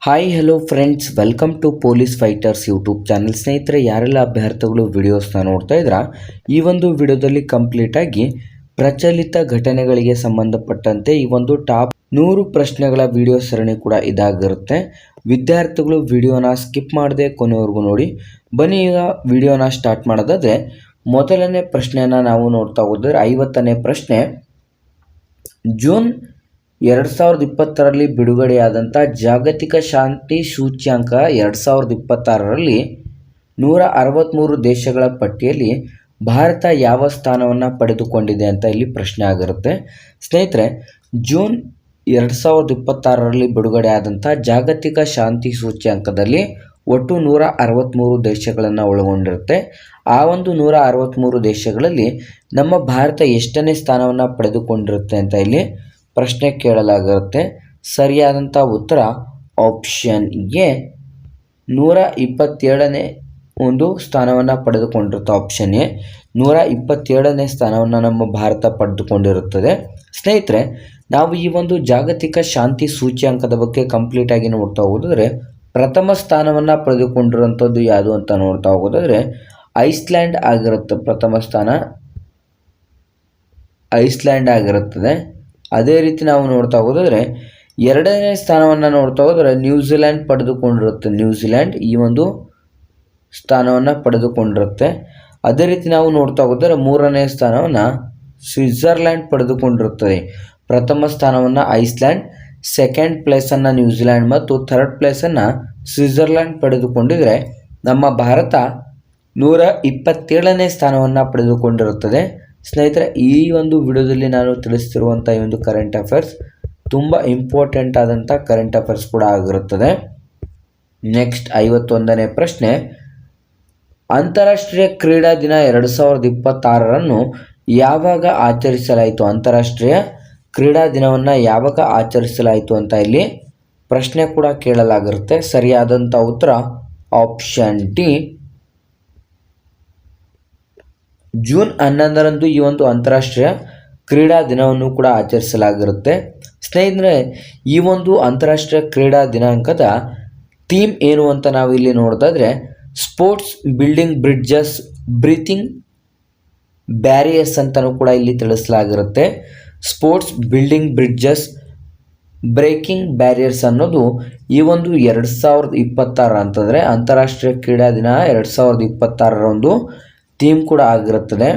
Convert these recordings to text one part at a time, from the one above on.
Hi hello friends, welcome to police fighters YouTube channel. ಸ್ನೇಹಿತರೆ, ಯಾರೆಲ್ಲ ಅಭ್ಯರ್ಥಿಗಳು ವಿಡಿಯೋಸ್ನ ನೋಡ್ತಾ ಇದ್ದೀರಾ, ಈ ಒಂದು ವಿಡಿಯೋದಲ್ಲಿ ಕಂಪ್ಲೀಟಾಗಿ ಪ್ರಚಲಿತ ಘಟನೆಗಳಿಗೆ ಸಂಬಂಧಪಟ್ಟಂತೆ ಈ ಒಂದು ಟಾಪ್ 100 ಪ್ರಶ್ನೆಗಳ ವಿಡಿಯೋ ಸರಣಿ ಕೂಡ ಇದಾಗಿರುತ್ತೆ. ವಿದ್ಯಾರ್ಥಿಗಳು ವಿಡಿಯೋನ ಸ್ಕಿಪ್ ಮಾಡದೆ ಕೊನೆವರೆಗೂ ನೋಡಿ. ಬನ್ನಿ ಈಗ ವಿಡಿಯೋನ ಸ್ಟಾರ್ಟ್ ಮಾಡೋದಾದರೆ, ಮೊದಲನೇ ಪ್ರಶ್ನೆಯನ್ನು ನಾವು ನೋಡ್ತಾ ಹೋದರೆ 50ನೇ ಪ್ರಶ್ನೆ. ಜೂನ್ 2020ರಲ್ಲಿ ಬಿಡುಗಡೆಯಾದಂಥ ಜಾಗತಿಕ ಶಾಂತಿ ಸೂಚ್ಯಂಕ 2026ರಲ್ಲಿ 163 ದೇಶಗಳ ಪಟ್ಟಿಯಲ್ಲಿ ಭಾರತ ಯಾವ ಸ್ಥಾನವನ್ನು ಪಡೆದುಕೊಂಡಿದೆ ಅಂತ ಇಲ್ಲಿ ಪ್ರಶ್ನೆ ಆಗಿರುತ್ತೆ. ಸ್ನೇಹಿತರೆ, ಜೂನ್ 2026ರಲ್ಲಿ ಬಿಡುಗಡೆಯಾದಂಥ ಜಾಗತಿಕ ಶಾಂತಿ ಸೂಚ್ಯಂಕದಲ್ಲಿ ಒಟ್ಟು 163 ದೇಶಗಳನ್ನು ಒಳಗೊಂಡಿರುತ್ತೆ. ಆ ಒಂದು 163 ದೇಶಗಳಲ್ಲಿ ನಮ್ಮ ಭಾರತ ಎಷ್ಟನೇ ಸ್ಥಾನವನ್ನು ಪಡೆದುಕೊಂಡಿರುತ್ತೆ ಅಂತ ಇಲ್ಲಿ ಪ್ರಶ್ನೆ ಕೇಳಲಾಗಿರುತ್ತೆ. ಸರಿಯಾದಂಥ ಉತ್ತರ ಆಪ್ಷನ್ ಎ 127ನೇ ಒಂದು ಸ್ಥಾನವನ್ನು ಪಡೆದುಕೊಂಡಿರುತ್ತೆ. ಆಪ್ಷನ್ ಎ 127ನೇ ಸ್ಥಾನವನ್ನು ನಮ್ಮ ಭಾರತ ಪಡೆದುಕೊಂಡಿರುತ್ತದೆ. ಸ್ನೇಹಿತರೆ, ನಾವು ಈ ಒಂದು ಜಾಗತಿಕ ಶಾಂತಿ ಸೂಚ್ಯಂಕದ ಬಗ್ಗೆ ಕಂಪ್ಲೀಟಾಗಿ ನೋಡ್ತಾ ಹೋದರೆ, ಪ್ರಥಮ ಸ್ಥಾನವನ್ನು ಪಡೆದುಕೊಂಡಿರುವಂಥದ್ದು ಯಾವುದು ಅಂತ ನೋಡ್ತಾ ಹೋಗೋದಾದರೆ ಐಸ್ಲ್ಯಾಂಡ್ ಆಗಿರುತ್ತೆ. ಪ್ರಥಮ ಸ್ಥಾನ ಐಸ್ಲ್ಯಾಂಡ್ ಆಗಿರುತ್ತದೆ. ಅದೇ ರೀತಿ ನಾವು ನೋಡ್ತಾ ಹೋದರೆ ಎರಡನೇ ಸ್ಥಾನವನ್ನು ನೋಡ್ತಾ ಹೋದರೆ ನ್ಯೂಜಿಲ್ಯಾಂಡ್ ಪಡೆದುಕೊಂಡಿರುತ್ತೆ. ನ್ಯೂಜಿಲ್ಯಾಂಡ್ ಈ ಒಂದು ಸ್ಥಾನವನ್ನು ಪಡೆದುಕೊಂಡಿರುತ್ತೆ. ಅದೇ ರೀತಿ ನಾವು ನೋಡ್ತಾ ಹೋದರೆ ಮೂರನೇ ಸ್ಥಾನವನ್ನು ಸ್ವಿಟ್ಜರ್ಲ್ಯಾಂಡ್ ಪಡೆದುಕೊಂಡಿರುತ್ತದೆ. ಪ್ರಥಮ ಸ್ಥಾನವನ್ನು ಐಸ್ಲ್ಯಾಂಡ್, ಸೆಕೆಂಡ್ ಪ್ಲೇಸನ್ನು ನ್ಯೂಜಿಲ್ಯಾಂಡ್ ಮತ್ತು ಥರ್ಡ್ ಪ್ಲೇಸನ್ನು ಸ್ವಿಟ್ಜರ್ಲ್ಯಾಂಡ್ ಪಡೆದುಕೊಂಡಿದ್ರೆ, ನಮ್ಮ ಭಾರತ 127ನೇ ಸ್ಥಾನವನ್ನು ಪಡೆದುಕೊಂಡಿರುತ್ತದೆ. ಸ್ನೇಹಿತರೆ, ಈ ಒಂದು ವಿಡಿಯೋದಲ್ಲಿ ನಾನು ತಿಳಿಸ್ತಿರುವಂಥ ಈ ಒಂದು ಕರೆಂಟ್ ಅಫೇರ್ಸ್ ತುಂಬ ಇಂಪಾರ್ಟೆಂಟ್ ಆದಂಥ ಕರೆಂಟ್ ಅಫೇರ್ಸ್ ಕೂಡ ಆಗಿರುತ್ತದೆ. ನೆಕ್ಸ್ಟ್ 51ನೇ ಪ್ರಶ್ನೆ. ಅಂತಾರಾಷ್ಟ್ರೀಯ ಕ್ರೀಡಾ ದಿನ 2026ನ್ನು ಯಾವಾಗ ಆಚರಿಸಲಾಯಿತು? ಅಂತಾರಾಷ್ಟ್ರೀಯ ಕ್ರೀಡಾ ದಿನವನ್ನು ಯಾವಾಗ ಆಚರಿಸಲಾಯಿತು ಅಂತ ಇಲ್ಲಿ ಪ್ರಶ್ನೆ ಕೂಡ ಕೇಳಲಾಗಿರುತ್ತೆ. ಸರಿಯಾದಂಥ ಉತ್ತರ ಆಪ್ಷನ್ ಡಿ, ಜೂನ್ 11ರಂದು ಈ ಒಂದು ಅಂತಾರಾಷ್ಟ್ರೀಯ ಕ್ರೀಡಾ ದಿನವನ್ನು ಕೂಡ ಆಚರಿಸಲಾಗಿರುತ್ತೆ. ಸ್ನೇಹಿತರೆ, ಈ ಒಂದು ಅಂತಾರಾಷ್ಟ್ರೀಯ ಕ್ರೀಡಾ ದಿನಾಂಕದ ಥೀಮ್ ಏನು ಅಂತ ನಾವು ಇಲ್ಲಿ ನೋಡೋದಾದರೆ, sports building bridges breathing barriers ಅಂತಲೂ ಕೂಡ ಇಲ್ಲಿ ತಿಳಿಸಲಾಗಿರುತ್ತೆ. Sports building bridges breaking barriers ಅನ್ನೋದು ಈ ಒಂದು 2026 ಅಂತಂದರೆ ಅಂತಾರಾಷ್ಟ್ರೀಯ ಕ್ರೀಡಾ ದಿನ 2026ರ ಒಂದು ಥೀಮ್ ಕೂಡ ಆಗಿರುತ್ತದೆ.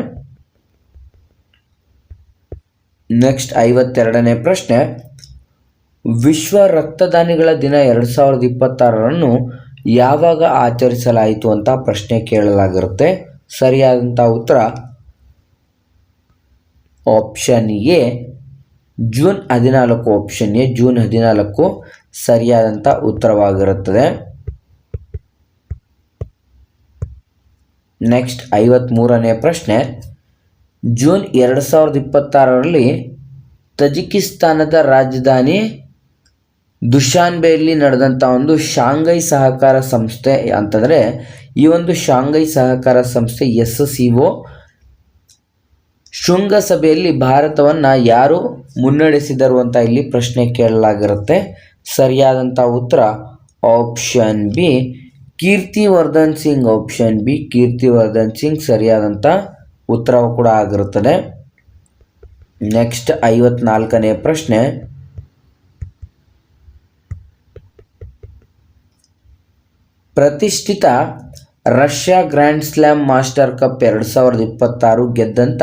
ನೆಕ್ಸ್ಟ್ 52ನೇ ಪ್ರಶ್ನೆ. ವಿಶ್ವ ರಕ್ತದಾನಿಗಳ ದಿನ 2026ನ್ನು ಯಾವಾಗ ಆಚರಿಸಲಾಯಿತು ಅಂತ ಪ್ರಶ್ನೆ ಕೇಳಲಾಗಿರುತ್ತೆ. ಸರಿಯಾದಂಥ ಉತ್ತರ option A June 14. Option A June 14 ಸರಿಯಾದಂಥ ಉತ್ತರವಾಗಿರುತ್ತದೆ. ನೆಕ್ಸ್ಟ್ 53ನೇ ಪ್ರಶ್ನೆ. ಜೂನ್ 2026ರಲ್ಲಿ ತಜಿಕಿಸ್ತಾನದ ರಾಜಧಾನಿ ದುಶಾನ್ಬೆಯಲ್ಲಿ ನಡೆದಂಥ ಒಂದು ಶಾಂಘೈ ಸಹಕಾರ ಸಂಸ್ಥೆ ಅಂತಂದರೆ, ಈ ಒಂದು ಶಾಂಘೈ ಸಹಕಾರ ಸಂಸ್ಥೆ SCO ಶೃಂಗಸಭೆಯಲ್ಲಿ ಭಾರತವನ್ನು ಯಾರು ಮುನ್ನಡೆಸಿದರು ಅಂತ ಇಲ್ಲಿ ಪ್ರಶ್ನೆ ಕೇಳಲಾಗಿರುತ್ತೆ. ಸರಿಯಾದಂಥ ಉತ್ತರ option B Keerthivardhan Singh. Option B Keerthivardhan Singh ಸರಿಯಾದಂಥ ಉತ್ತರವು ಕೂಡ ಆಗಿರುತ್ತದೆ. ನೆಕ್ಸ್ಟ್ 54ನೇ ಪ್ರಶ್ನೆ. ಪ್ರತಿಷ್ಠಿತ Russia grand slam master cup 2026 ಗೆದ್ದಂಥ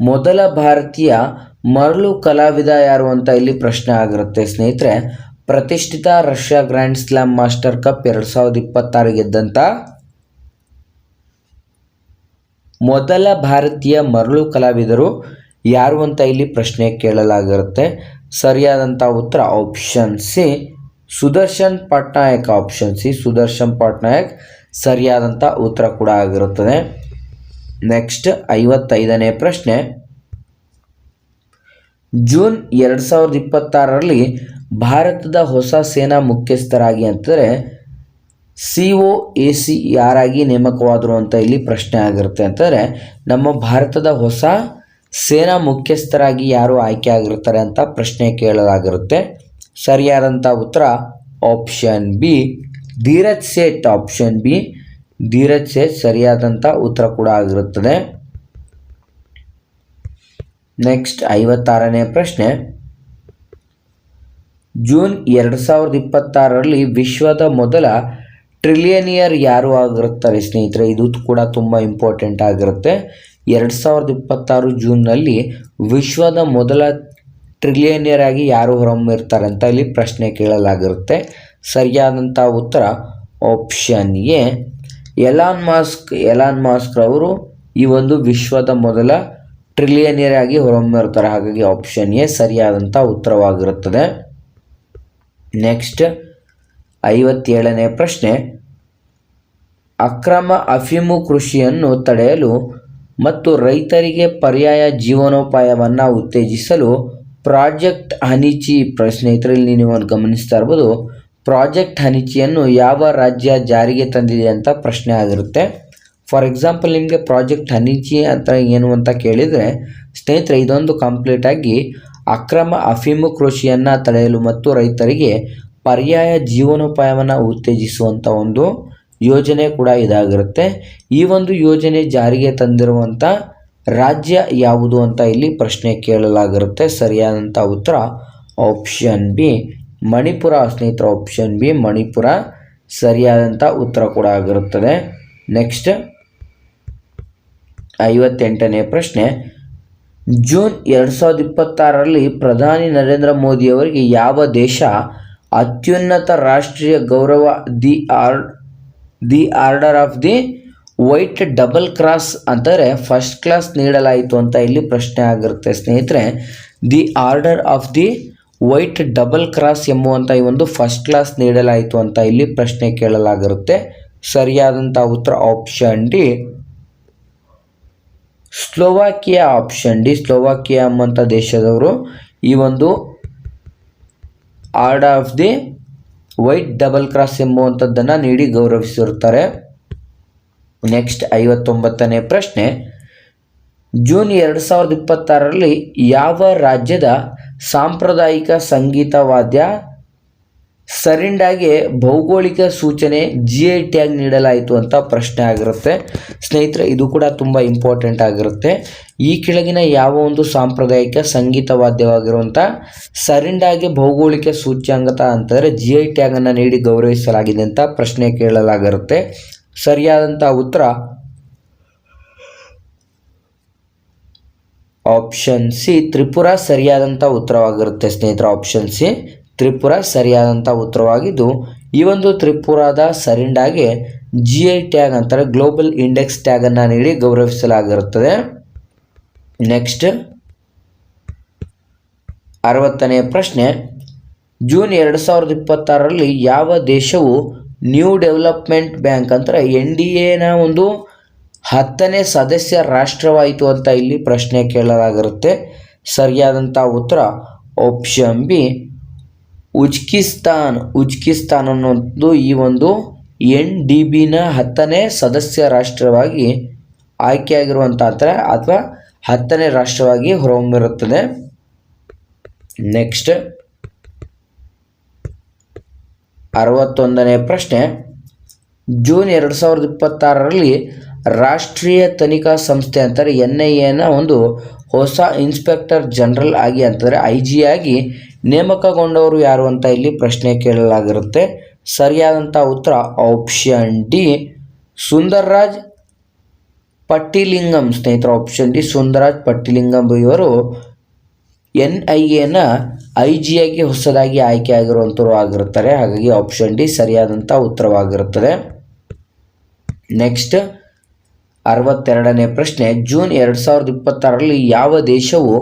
ಮೊದಲ ಭಾರತೀಯ ಮರಳು ಕಲಾವಿದ ಯಾರು ಅಂತ ಇಲ್ಲಿ ಪ್ರಶ್ನೆ ಆಗಿರುತ್ತೆ. ಸ್ನೇಹಿತರೆ, ಪ್ರತಿಷ್ಠಿತ Russia grand slam master cup 2026 ಗೆದ್ದಂಥ ಮೊದಲ ಭಾರತೀಯ ಮರಳು ಕಲಾವಿದರು ಯಾರು ಅಂತ ಇಲ್ಲಿ ಪ್ರಶ್ನೆ ಕೇಳಲಾಗಿರುತ್ತೆ. ಸರಿಯಾದಂಥ ಉತ್ತರ option C Sudarshan Patnaik. Option C Sudarshan Patnaik ಸರಿಯಾದಂಥ ಉತ್ತರ ಕೂಡ ಆಗಿರುತ್ತದೆ. ನೆಕ್ಸ್ಟ್ 55ನೇ ಪ್ರಶ್ನೆ. ಜೂನ್ 2026ರಲ್ಲಿ ಭಾರತದ ಹೊಸ ಸೇನಾ ಮುಖ್ಯಸ್ಥರಾಗಿ ಅಂತಂದರೆ COAC ಯಾರಾಗಿ ನೇಮಕವಾದರು ಅಂತ ಇಲ್ಲಿ ಪ್ರಶ್ನೆ ಆಗಿರುತ್ತೆ. ಅಂತಂದರೆ ನಮ್ಮ ಭಾರತದ ಹೊಸ ಸೇನಾ ಮುಖ್ಯಸ್ಥರಾಗಿ ಯಾರು ಆಯ್ಕೆ ಆಗಿರ್ತಾರೆ ಅಂತ ಪ್ರಶ್ನೆ ಕೇಳಲಾಗಿರುತ್ತೆ. ಸರಿಯಾದಂಥ ಉತ್ತರ option B Dheeraj Seth. Option B Dheeraj Seth ಸರಿಯಾದಂಥ ಉತ್ತರ ಕೂಡ ಆಗಿರುತ್ತದೆ. ನೆಕ್ಸ್ಟ್ 56ನೇ ಪ್ರಶ್ನೆ, ಜೂನ್ 2026ರಲ್ಲಿ ವಿಶ್ವದ ಮೊದಲ ಟ್ರಿಲಿಯನಿಯರ್ ಯಾರು ಆಗಿರುತ್ತಾರೆ ಸ್ನೇಹಿತರೆ? ಇದು ಕೂಡ ತುಂಬ ಇಂಪಾರ್ಟೆಂಟ್ ಆಗಿರುತ್ತೆ. 2026 ಜೂನ್ನಲ್ಲಿ ವಿಶ್ವದ ಮೊದಲ ಟ್ರಿಲಿಯನಿಯರ್ ಆಗಿ ಯಾರು ಹೊರಹೊಮ್ಮಿರ್ತಾರೆ ಅಂತ ಇಲ್ಲಿ ಪ್ರಶ್ನೆ ಕೇಳಲಾಗಿರುತ್ತೆ. ಸರಿಯಾದಂಥ ಉತ್ತರ ಆಪ್ಷನ್ ಎ ಎಲಾನ್ ಮಾಸ್ಕ್ ರವರು ಈ ಒಂದು ವಿಶ್ವದ ಮೊದಲ ಟ್ರಿಲಿಯನಿಯರ್ ಆಗಿ ಹೊರಹೊಮ್ಮಿರ್ತಾರೆ. ಹಾಗಾಗಿ ಆಪ್ಷನ್ ಎ ಸರಿಯಾದಂಥ ಉತ್ತರವಾಗಿರುತ್ತದೆ. ನೆಕ್ಸ್ಟ್ 57ನೇ ಪ್ರಶ್ನೆ, ಅಕ್ರಮ ಅಫೀಮು ಕೃಷಿಯನ್ನು ತಡೆಯಲು ಮತ್ತು ರೈತರಿಗೆ ಪರ್ಯಾಯ ಜೀವನೋಪಾಯವನ್ನು ಉತ್ತೇಜಿಸಲು ಪ್ರಾಜೆಕ್ಟ್ ಹನಿಚಿ, ಸ್ನೇಹಿತರಲ್ಲಿ ನೀವು ಗಮನಿಸ್ತಾ ಇರ್ಬೋದು, ಪ್ರಾಜೆಕ್ಟ್ ಹನಿಚಿಯನ್ನು ಯಾವ ರಾಜ್ಯ ಜಾರಿಗೆ ತಂದಿದೆ ಅಂತ ಪ್ರಶ್ನೆ ಆಗಿರುತ್ತೆ. ಫಾರ್ ಎಕ್ಸಾಂಪಲ್ ನಿಮಗೆ ಪ್ರಾಜೆಕ್ಟ್ ಹನಿಚಿ ಅಂತ ಏನು ಅಂತ ಕೇಳಿದರೆ ಸ್ನೇಹಿತರೆ, ಇದೊಂದು ಕಂಪ್ಲೀಟಾಗಿ ಅಕ್ರಮ ಅಫೀಮು ಕೃಷಿಯನ್ನು ತಡೆಯಲು ಮತ್ತು ರೈತರಿಗೆ ಪರ್ಯಾಯ ಜೀವನೋಪಾಯವನ್ನು ಉತ್ತೇಜಿಸುವಂಥ ಒಂದು ಯೋಜನೆ ಕೂಡ ಇದಾಗಿರುತ್ತೆ. ಈ ಒಂದು ಯೋಜನೆ ಜಾರಿಗೆ ತಂದಿರುವಂಥ ರಾಜ್ಯ ಯಾವುದು ಅಂತ ಇಲ್ಲಿ ಪ್ರಶ್ನೆ ಕೇಳಲಾಗಿರುತ್ತೆ. ಸರಿಯಾದಂಥ ಉತ್ತರ ಆಪ್ಷನ್ ಬಿ ಮಣಿಪುರ ಸ್ನೇಹಿತರೆ. ಆಪ್ಷನ್ ಬಿ ಮಣಿಪುರ ಸರಿಯಾದಂಥ ಉತ್ತರ ಕೂಡ ಆಗಿರುತ್ತದೆ. ನೆಕ್ಸ್ಟ್ 58ನೇ ಪ್ರಶ್ನೆ, ಜೂನ್ 2026ರಲ್ಲಿ ಪ್ರಧಾನಿ ನರೇಂದ್ರ ಮೋದಿಯವರಿಗೆ ಯಾವ ದೇಶ ಅತ್ಯುನ್ನತ ರಾಷ್ಟ್ರೀಯ ಗೌರವ the order of the white double cross ಅಂದರೆ ಫಸ್ಟ್ ಕ್ಲಾಸ್ ನೀಡಲಾಯಿತು ಅಂತ ಇಲ್ಲಿ ಪ್ರಶ್ನೆ ಆಗಿರುತ್ತೆ ಸ್ನೇಹಿತರೆ. The order of the white double cross ಎಂಬುವಂಥ ಈ ಒಂದು ಫಸ್ಟ್ ಕ್ಲಾಸ್ ನೀಡಲಾಯಿತು ಅಂತ ಇಲ್ಲಿ ಪ್ರಶ್ನೆ ಕೇಳಲಾಗಿರುತ್ತೆ. ಸರಿಯಾದಂಥ ಉತ್ತರ option D Slovakia. Option D Slovakia ಎಂಬಂಥ ದೇಶದವರು ಈ ಒಂದು order of the white double cross ಎಂಬುವಂಥದ್ದನ್ನು ನೀಡಿ ಗೌರವಿಸಿರುತ್ತಾರೆ. ನೆಕ್ಸ್ಟ್ 59ನೇ ಪ್ರಶ್ನೆ, ಜೂನ್ 2026ರಲ್ಲಿ ಯಾವ ರಾಜ್ಯದ ಸಾಂಪ್ರದಾಯಿಕ ಸಂಗೀತ ವಾದ್ಯ ಸರಿಂಡಾಗೆ ಭೌಗೋಳಿಕ ಸೂಚನೆ GI ಟ್ಯಾಗ್ ನೀಡಲಾಯಿತು ಅಂತ ಪ್ರಶ್ನೆ ಆಗಿರುತ್ತೆ ಸ್ನೇಹಿತರೆ. ಇದು ಕೂಡ ತುಂಬ ಇಂಪಾರ್ಟೆಂಟ್ ಆಗಿರುತ್ತೆ. ಈ ಕೆಳಗಿನ ಯಾವ ಒಂದು ಸಾಂಪ್ರದಾಯಿಕ ಸಂಗೀತ ವಾದ್ಯವಾಗಿರುವಂಥ ಸರಿಂಡಾಗೆ ಭೌಗೋಳಿಕ ಸೂಚ್ಯಂಕ ಅಂತಂದರೆ GI ಟ್ಯಾಗನ್ನು ನೀಡಿ ಗೌರವಿಸಲಾಗಿದೆ ಅಂತ ಪ್ರಶ್ನೆ ಕೇಳಲಾಗಿರುತ್ತೆ. ಸರಿಯಾದಂಥ ಉತ್ತರ ಆಪ್ಷನ್ ಸಿ ತ್ರಿಪುರ ಸರಿಯಾದಂಥ ಉತ್ತರವಾಗಿರುತ್ತೆ ಸ್ನೇಹಿತರೆ. ಆಪ್ಷನ್ ಸಿ ತ್ರಿಪುರ ಸರಿಯಾದಂಥ ಉತ್ತರವಾಗಿದ್ದು, ಈ ಒಂದು ತ್ರಿಪುರಾದ ಸರಿಂಡಾಗೆ GI ಟ್ಯಾಗ್ ಅಂತಾರೆ ಗ್ಲೋಬಲ್ ಇಂಡೆಕ್ಸ್ ಟ್ಯಾಗನ್ನು ನೀಡಿ ಗೌರವಿಸಲಾಗಿರುತ್ತದೆ. ನೆಕ್ಸ್ಟ್ 60ನೇ ಪ್ರಶ್ನೆ, ಜೂನ್ 2026ರಲ್ಲಿ ಯಾವ ದೇಶವು ನ್ಯೂ ಡೆವಲಪ್ಮೆಂಟ್ ಬ್ಯಾಂಕ್ ಅಂದರೆ NDAನ ಒಂದು 10ನೇ ಸದಸ್ಯ ರಾಷ್ಟ್ರವಾಯಿತು ಅಂತ ಇಲ್ಲಿ ಪ್ರಶ್ನೆ ಕೇಳಲಾಗಿರುತ್ತೆ. ಸರಿಯಾದಂಥ ಉತ್ತರ ಆಪ್ಷನ್ ಬಿ ಉಜ್ಕಿಸ್ತಾನ್ ಅನ್ನೋದು ಈ ಒಂದು NDBನ 10ನೇ ಸದಸ್ಯ ರಾಷ್ಟ್ರವಾಗಿ ಆಯ್ಕೆಯಾಗಿರುವಂಥ ಅಥವಾ 10ನೇ ರಾಷ್ಟ್ರವಾಗಿ ಹೊರಹೊಮ್ಮಿರುತ್ತದೆ. ನೆಕ್ಸ್ಟ್ 61ನೇ ಪ್ರಶ್ನೆ, ಜೂನ್ 2026ರಲ್ಲಿ ರಾಷ್ಟ್ರೀಯ ತನಿಖಾ ಸಂಸ್ಥೆ ಅಂತಾರೆ NIAನ ಒಂದು ಹೊಸ ಇನ್ಸ್ಪೆಕ್ಟರ್ ಜನರಲ್ ಆಗಿ ಅಂತಂದರೆ IG ಆಗಿ ನೇಮಕಗೊಂಡವರು ಯಾರು ಅಂತ ಇಲ್ಲಿ ಪ್ರಶ್ನೆ ಕೇಳಲಾಗಿರುತ್ತೆ. ಸರಿಯಾದಂಥ ಉತ್ತರ ಆಪ್ಷನ್ ಡಿ ಸುಂದರ್ರಾಜ್ ಪಟ್ಟಿಲಿಂಗಂ ಸ್ನೇಹಿತರು. ಆಪ್ಷನ್ ಡಿ ಸುಂದರ್ರಾಜ್ ಪಟ್ಟಿಲಿಂಗಂ ಇವರು NIAನ IG ಆಗಿ ಹೊಸದಾಗಿ ಆಯ್ಕೆಯಾಗಿರುವಂಥವ್ರು ಆಗಿರುತ್ತಾರೆ. ಹಾಗಾಗಿ ಆಪ್ಷನ್ ಡಿ ಸರಿಯಾದಂಥ ಉತ್ತರವಾಗಿರುತ್ತದೆ. ನೆಕ್ಸ್ಟ್ 62ನೇ ಪ್ರಶ್ನೆ, ಜೂನ್ 2026ರಲ್ಲಿ ಯಾವ ದೇಶವು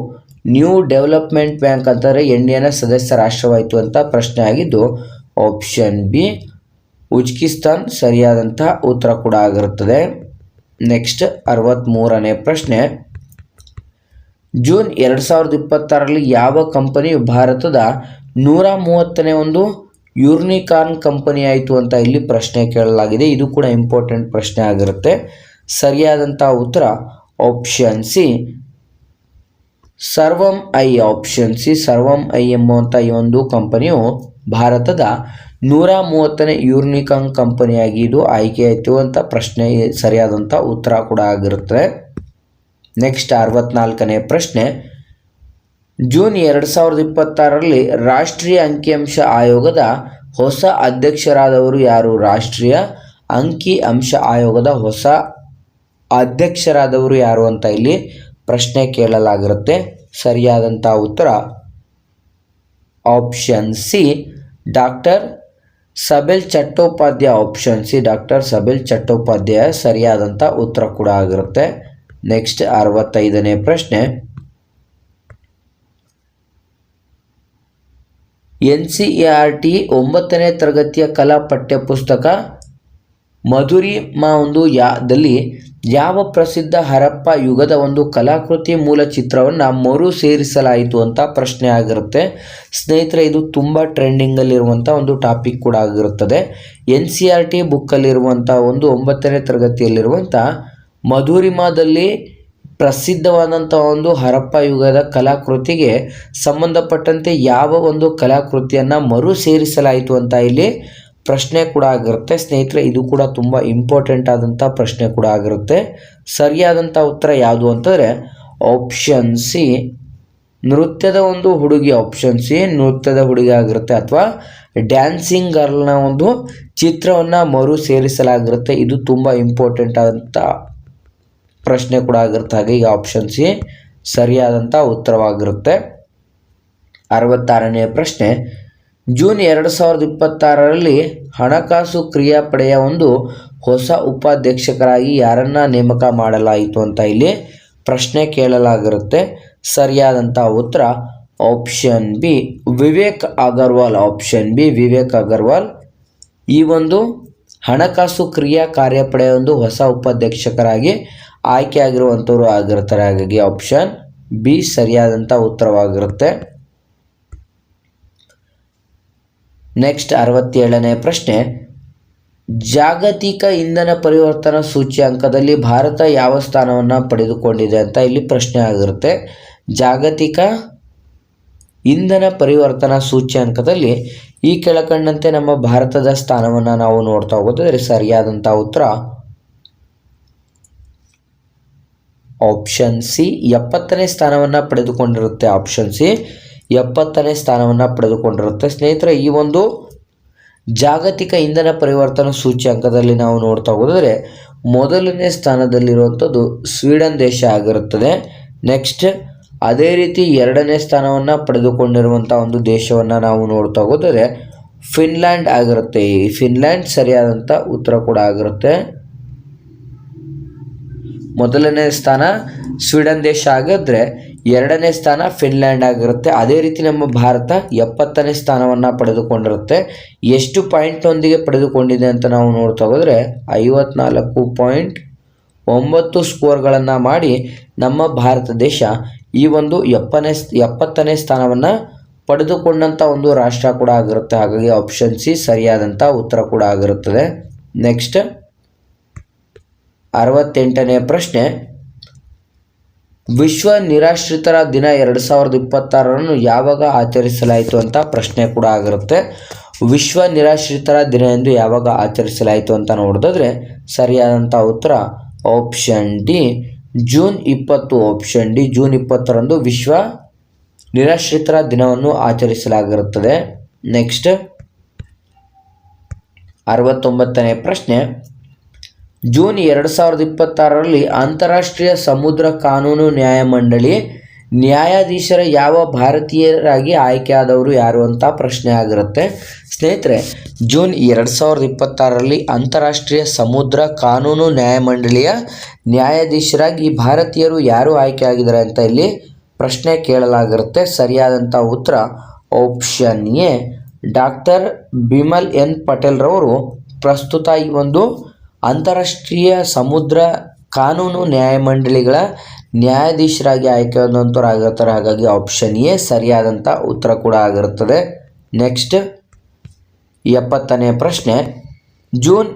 ನ್ಯೂ ಡೆವಲಪ್ಮೆಂಟ್ ಬ್ಯಾಂಕ್ ಅಂತಾರೆ NDAನ ಸದಸ್ಯ ರಾಷ್ಟ್ರವಾಯಿತು ಅಂತ ಪ್ರಶ್ನೆ ಆಗಿದ್ದು, ಆಪ್ಷನ್ ಬಿ ಉಜ್ಕಿಸ್ತಾನ್ ಸರಿಯಾದಂಥ ಉತ್ತರ ಕೂಡ ಆಗಿರುತ್ತದೆ. ನೆಕ್ಸ್ಟ್ 63ನೇ ಪ್ರಶ್ನೆ, ಜೂನ್ 2026ರಲ್ಲಿ ಯಾವ ಕಂಪನಿಯು ಭಾರತದ 130ನೇ ಒಂದು ಯೂನಿಕಾರ್ನ್ ಕಂಪನಿ ಆಯಿತು ಅಂತ ಇಲ್ಲಿ ಪ್ರಶ್ನೆ ಕೇಳಲಾಗಿದೆ. ಇದು ಕೂಡ ಇಂಪಾರ್ಟೆಂಟ್ ಪ್ರಶ್ನೆ ಆಗಿರುತ್ತೆ. ಸರಿಯಾದಂಥ ಉತ್ತರ ಆಪ್ಷನ್ ಸಿ ಸರ್ವಂ ಐ. ಆಪ್ಷನ್ ಸಿ ಸರ್ವಂ ಐ ಎಂಬುವಂಥ ಈ ಒಂದು ಕಂಪನಿಯು ಭಾರತದ 130ನೇ ಯೂನಿಕಾರ್ನ್ ಕಂಪನಿಯಾಗಿ ಇದು ಆಯ್ಕೆಯಾಯಿತು ಅಂತ ಪ್ರಶ್ನೆ ಸರಿಯಾದಂಥ ಉತ್ತರ ಕೂಡ ಆಗಿರುತ್ತೆ. ನೆಕ್ಸ್ಟ್ 64ನೇ ಪ್ರಶ್ನೆ, ಜೂನ್ 2026ರಲ್ಲಿ ರಾಷ್ಟ್ರೀಯ ಅಂಕಿಅಂಶ ಆಯೋಗದ ಹೊಸ ಅಧ್ಯಕ್ಷರಾದವರು ಯಾರು? ರಾಷ್ಟ್ರೀಯ ಅಂಕಿಅಂಶ ಆಯೋಗದ ಹೊಸ ಅಧ್ಯಕ್ಷರಾದವರು ಯಾರು ಅಂತ ಇಲ್ಲಿ ಪ್ರಶ್ನೆ ಕೇಳಲಾಗಿರುತ್ತೆ. ಸರಿಯಾದಂಥ ಉತ್ತರ option C, doctor Sabil Chattopadhyay. Option C, doctor Sabil Chattopadhyay ಸರಿಯಾದಂಥ ಉತ್ತರ ಕೂಡ ಆಗಿರುತ್ತೆ. ನೆಕ್ಸ್ಟ್ 65ನೇ ಪ್ರಶ್ನೆ, NCERT 9ನೇ ತರಗತಿಯ ಕಲಾ ಪಠ್ಯಪುಸ್ತಕ ಮಧುರಿಮಾ ದಲ್ಲಿ ಯಾವ ಪ್ರಸಿದ್ಧ ಹರಪ್ಪ ಯುಗದ ಒಂದು ಕಲಾಕೃತಿ ಮೂಲ ಚಿತ್ರವನ್ನು ಮರು ಸೇರಿಸಲಾಯಿತು ಅಂತ ಪ್ರಶ್ನೆ ಆಗಿರುತ್ತೆ. ಸ್ನೇಹಿತರೆ, ಇದು ತುಂಬ ಟ್ರೆಂಡಿಂಗಲ್ಲಿರುವಂಥ ಒಂದು ಟಾಪಿಕ್ ಕೂಡ ಆಗಿರುತ್ತದೆ. NCERT ಬುಕ್ಕಲ್ಲಿರುವಂಥ ಒಂದು 9ನೇ ತರಗತಿಯಲ್ಲಿರುವಂಥ ಮಧುರಿಮಾದಲ್ಲಿ ಪ್ರಸಿದ್ಧವಾದಂಥ ಒಂದು ಹರಪ್ಪ ಯುಗದ ಕಲಾಕೃತಿಗೆ ಸಂಬಂಧಪಟ್ಟಂತೆ ಯಾವ ಒಂದು ಕಲಾಕೃತಿಯನ್ನು ಮರು ಸೇರಿಸಲಾಯಿತು ಅಂತ ಇಲ್ಲಿ ಪ್ರಶ್ನೆ ಕೂಡ ಆಗಿರುತ್ತೆ. ಸ್ನೇಹಿತರೆ, ಇದು ಕೂಡ ತುಂಬ ಇಂಪಾರ್ಟೆಂಟ್ ಆದಂಥ ಪ್ರಶ್ನೆ ಕೂಡ ಆಗಿರುತ್ತೆ. ಸರಿಯಾದಂಥ ಉತ್ತರ ಯಾವುದು ಅಂತಂದರೆ ಆಪ್ಷನ್ ಸಿ, ನೃತ್ಯದ ಒಂದು ಹುಡುಗಿ. ಆಪ್ಷನ್ ಸಿ, ನೃತ್ಯದ ಹುಡುಗಿ ಆಗಿರುತ್ತೆ, ಅಥವಾ ಡ್ಯಾನ್ಸಿಂಗ್ ಗರ್ಲ್ನ ಒಂದು ಚಿತ್ರವನ್ನು ಮರು ಸೇರಿಸಲಾಗಿರುತ್ತೆ. ಇದು ತುಂಬ ಇಂಪಾರ್ಟೆಂಟ್ ಆದಂಥ ಪ್ರಶ್ನೆ ಕೂಡ ಆಗಿರುತ್ತೆ. ಹಾಗೆ ಈಗ ಆಪ್ಷನ್ ಸಿ ಸರಿಯಾದಂಥ ಉತ್ತರವಾಗಿರುತ್ತೆ. 66ನೇ ಪ್ರಶ್ನೆ, ಜೂನ್ 2026ರಲ್ಲಿ ಹಣಕಾಸು ಕ್ರಿಯಾಪಡೆಯ ಒಂದು ಹೊಸ ಉಪಾಧ್ಯಕ್ಷರಾಗಿ ಯಾರನ್ನ ನೇಮಕ ಮಾಡಲಾಯಿತು ಅಂತ ಇಲ್ಲಿ ಪ್ರಶ್ನೆ ಕೇಳಲಾಗಿರುತ್ತೆ. ಸರಿಯಾದಂಥ ಉತ್ತರ option B, Vivek Agarwal. Option B, Vivek Agarwal ಈ ಒಂದು ಹಣಕಾಸು ಕ್ರಿಯಾ ಕಾರ್ಯಪಡೆಯ ಒಂದು ಹೊಸ ಉಪಾಧ್ಯಕ್ಷರಾಗಿ ಆಯ್ಕೆಯಾಗಿರುವಂಥವ್ರು ಆಗಿರ್ತಾರೆ. ಹಾಗಾಗಿ ಆಪ್ಷನ್ ಬಿ ಸರಿಯಾದಂಥ ಉತ್ತರವಾಗಿರುತ್ತೆ. ನೆಕ್ಸ್ಟ್ 67ನೇ ಪ್ರಶ್ನೆ, ಜಾಗತಿಕ ಇಂಧನ ಪರಿವರ್ತನಾ ಸೂಚ್ಯಂಕದಲ್ಲಿ ಭಾರತ ಯಾವ ಸ್ಥಾನವನ್ನು ಪಡೆದುಕೊಂಡಿದೆ ಅಂತ ಇಲ್ಲಿ ಪ್ರಶ್ನೆ ಆಗಿರುತ್ತೆ. ಜಾಗತಿಕ ಇಂಧನ ಪರಿವರ್ತನಾ ಸೂಚ್ಯಂಕದಲ್ಲಿ ಈ ಕೆಳಕಂಡಂತೆ ನಮ್ಮ ಭಾರತದ ಸ್ಥಾನವನ್ನು ನಾವು ನೋಡ್ತಾ ಹೋಗೋದಾದ್ರೆ ಸರಿಯಾದಂಥ ಉತ್ತರ ಆಪ್ಷನ್ ಸಿ 70ನೇ ಸ್ಥಾನವನ್ನು ಪಡೆದುಕೊಂಡಿರುತ್ತೆ. ಆಪ್ಷನ್ ಸಿ 70ನೇ ಸ್ಥಾನವನ್ನು ಪಡೆದುಕೊಂಡಿರುತ್ತೆ. ಸ್ನೇಹಿತರೆ, ಈ ಒಂದು ಜಾಗತಿಕ ಇಂಧನ ಪರಿವರ್ತನಾ ಸೂಚ್ಯಂಕದಲ್ಲಿ ನಾವು ನೋಡ್ತಾ ಹೋದರೆ ಮೊದಲನೇ ಸ್ಥಾನದಲ್ಲಿರುವಂಥದ್ದು ಸ್ವೀಡನ್ ದೇಶ ಆಗಿರುತ್ತದೆ. ನೆಕ್ಸ್ಟ್ ಅದೇ ರೀತಿ 2ನೇ ಸ್ಥಾನವನ್ನು ಪಡೆದುಕೊಂಡಿರುವಂಥ ಒಂದು ದೇಶವನ್ನು ನಾವು ನೋಡ್ತಾ ಹೋದರೆ ಫಿನ್ಲ್ಯಾಂಡ್ ಆಗಿರುತ್ತೆ. ಈ ಫಿನ್ಲ್ಯಾಂಡ್ ಸರಿಯಾದಂಥ ಉತ್ತರ ಕೂಡ ಆಗಿರುತ್ತೆ. ಮೊದಲನೇ ಸ್ಥಾನ ಸ್ವೀಡನ್ ದೇಶ ಆಗಿದ್ರೆ 2ನೇ ಸ್ಥಾನ ಫಿನ್ಲ್ಯಾಂಡ್ ಆಗಿರುತ್ತೆ. ಅದೇ ರೀತಿ ನಮ್ಮ ಭಾರತ 70ನೇ ಸ್ಥಾನವನ್ನು ಪಡೆದುಕೊಂಡಿರುತ್ತೆ. ಎಷ್ಟು ಪಾಯಿಂಟ್ನೊಂದಿಗೆ ಪಡೆದುಕೊಂಡಿದೆ ಅಂತ ನಾವು ನೋಡ್ತಾ ಹೋದರೆ 54.9 ಸ್ಕೋರ್ಗಳನ್ನು ಮಾಡಿ ನಮ್ಮ ಭಾರತ ದೇಶ ಈ ಒಂದು 70ನೇ ಸ್ಥಾನವನ್ನು ಪಡೆದುಕೊಂಡಂಥ ಒಂದು ರಾಷ್ಟ್ರ ಕೂಡ ಆಗಿರುತ್ತೆ. ಹಾಗಾಗಿ ಆಪ್ಷನ್ ಸಿ ಸರಿಯಾದಂಥ ಉತ್ತರ ಕೂಡ ಆಗಿರುತ್ತದೆ. ನೆಕ್ಸ್ಟ್ 68ನೇ ಪ್ರಶ್ನೆ, ವಿಶ್ವ ನಿರಾಶ್ರಿತರ ದಿನ 2026 ಯಾವಾಗ ಆಚರಿಸಲಾಯಿತು ಅಂತ ಪ್ರಶ್ನೆ ಕೂಡ ಆಗಿರುತ್ತೆ. ವಿಶ್ವ ನಿರಾಶ್ರಿತರ ದಿನ ಎಂದು ಯಾವಾಗ ಆಚರಿಸಲಾಯಿತು ಅಂತ ನೋಡಿದ್ರೆ ಸರಿಯಾದಂಥ ಉತ್ತರ option D, June 20. Option D, June 20ರಂದು ವಿಶ್ವ ನಿರಾಶ್ರಿತರ ದಿನವನ್ನು ಆಚರಿಸಲಾಗಿರುತ್ತದೆ. ನೆಕ್ಸ್ಟ್ 69ನೇ ಪ್ರಶ್ನೆ, ಜೂನ್ 2026ರಲ್ಲಿ ಅಂತಾರಾಷ್ಟ್ರೀಯ ಸಮುದ್ರ ಕಾನೂನು ನ್ಯಾಯಮಂಡಳಿ ನ್ಯಾಯಾಧೀಶರ ಯಾವ ಭಾರತೀಯರಾಗಿ ಆಯ್ಕೆಯಾದವರು ಯಾರು ಅಂತ ಪ್ರಶ್ನೆ ಆಗಿರುತ್ತೆ. ಸ್ನೇಹಿತರೆ, ಜೂನ್ 2026ರಲ್ಲಿ ಅಂತಾರಾಷ್ಟ್ರೀಯ ಸಮುದ್ರ ಕಾನೂನು ನ್ಯಾಯಮಂಡಳಿಯ ನ್ಯಾಯಾಧೀಶರಾಗಿ ಭಾರತೀಯರು ಯಾರು ಆಯ್ಕೆಯಾಗಿದ್ದಾರೆ ಅಂತ ಇಲ್ಲಿ ಪ್ರಶ್ನೆ ಕೇಳಲಾಗಿರುತ್ತೆ. ಸರಿಯಾದಂಥ ಉತ್ತರ option A, doctor Bimal N Patel ರವರು ಪ್ರಸ್ತುತ ಈ ಒಂದು ಅಂತಾರಾಷ್ಟ್ರೀಯ ಸಮುದ್ರ ಕಾನೂನು ನ್ಯಾಯಮಂಡಳಿಗಳ ನ್ಯಾಯಾಧೀಶರಾಗಿ ಆಯ್ಕೆಯಾದಂಥವ್ರಾಗಿರ್ತಾರೆ. ಹಾಗಾಗಿ ಆಪ್ಷನ್ ಎ ಸರಿಯಾದಂಥ ಉತ್ತರ ಕೂಡ ಆಗಿರುತ್ತದೆ. ನೆಕ್ಸ್ಟ್ 70ನೇ ಪ್ರಶ್ನೆ, ಜೂನ್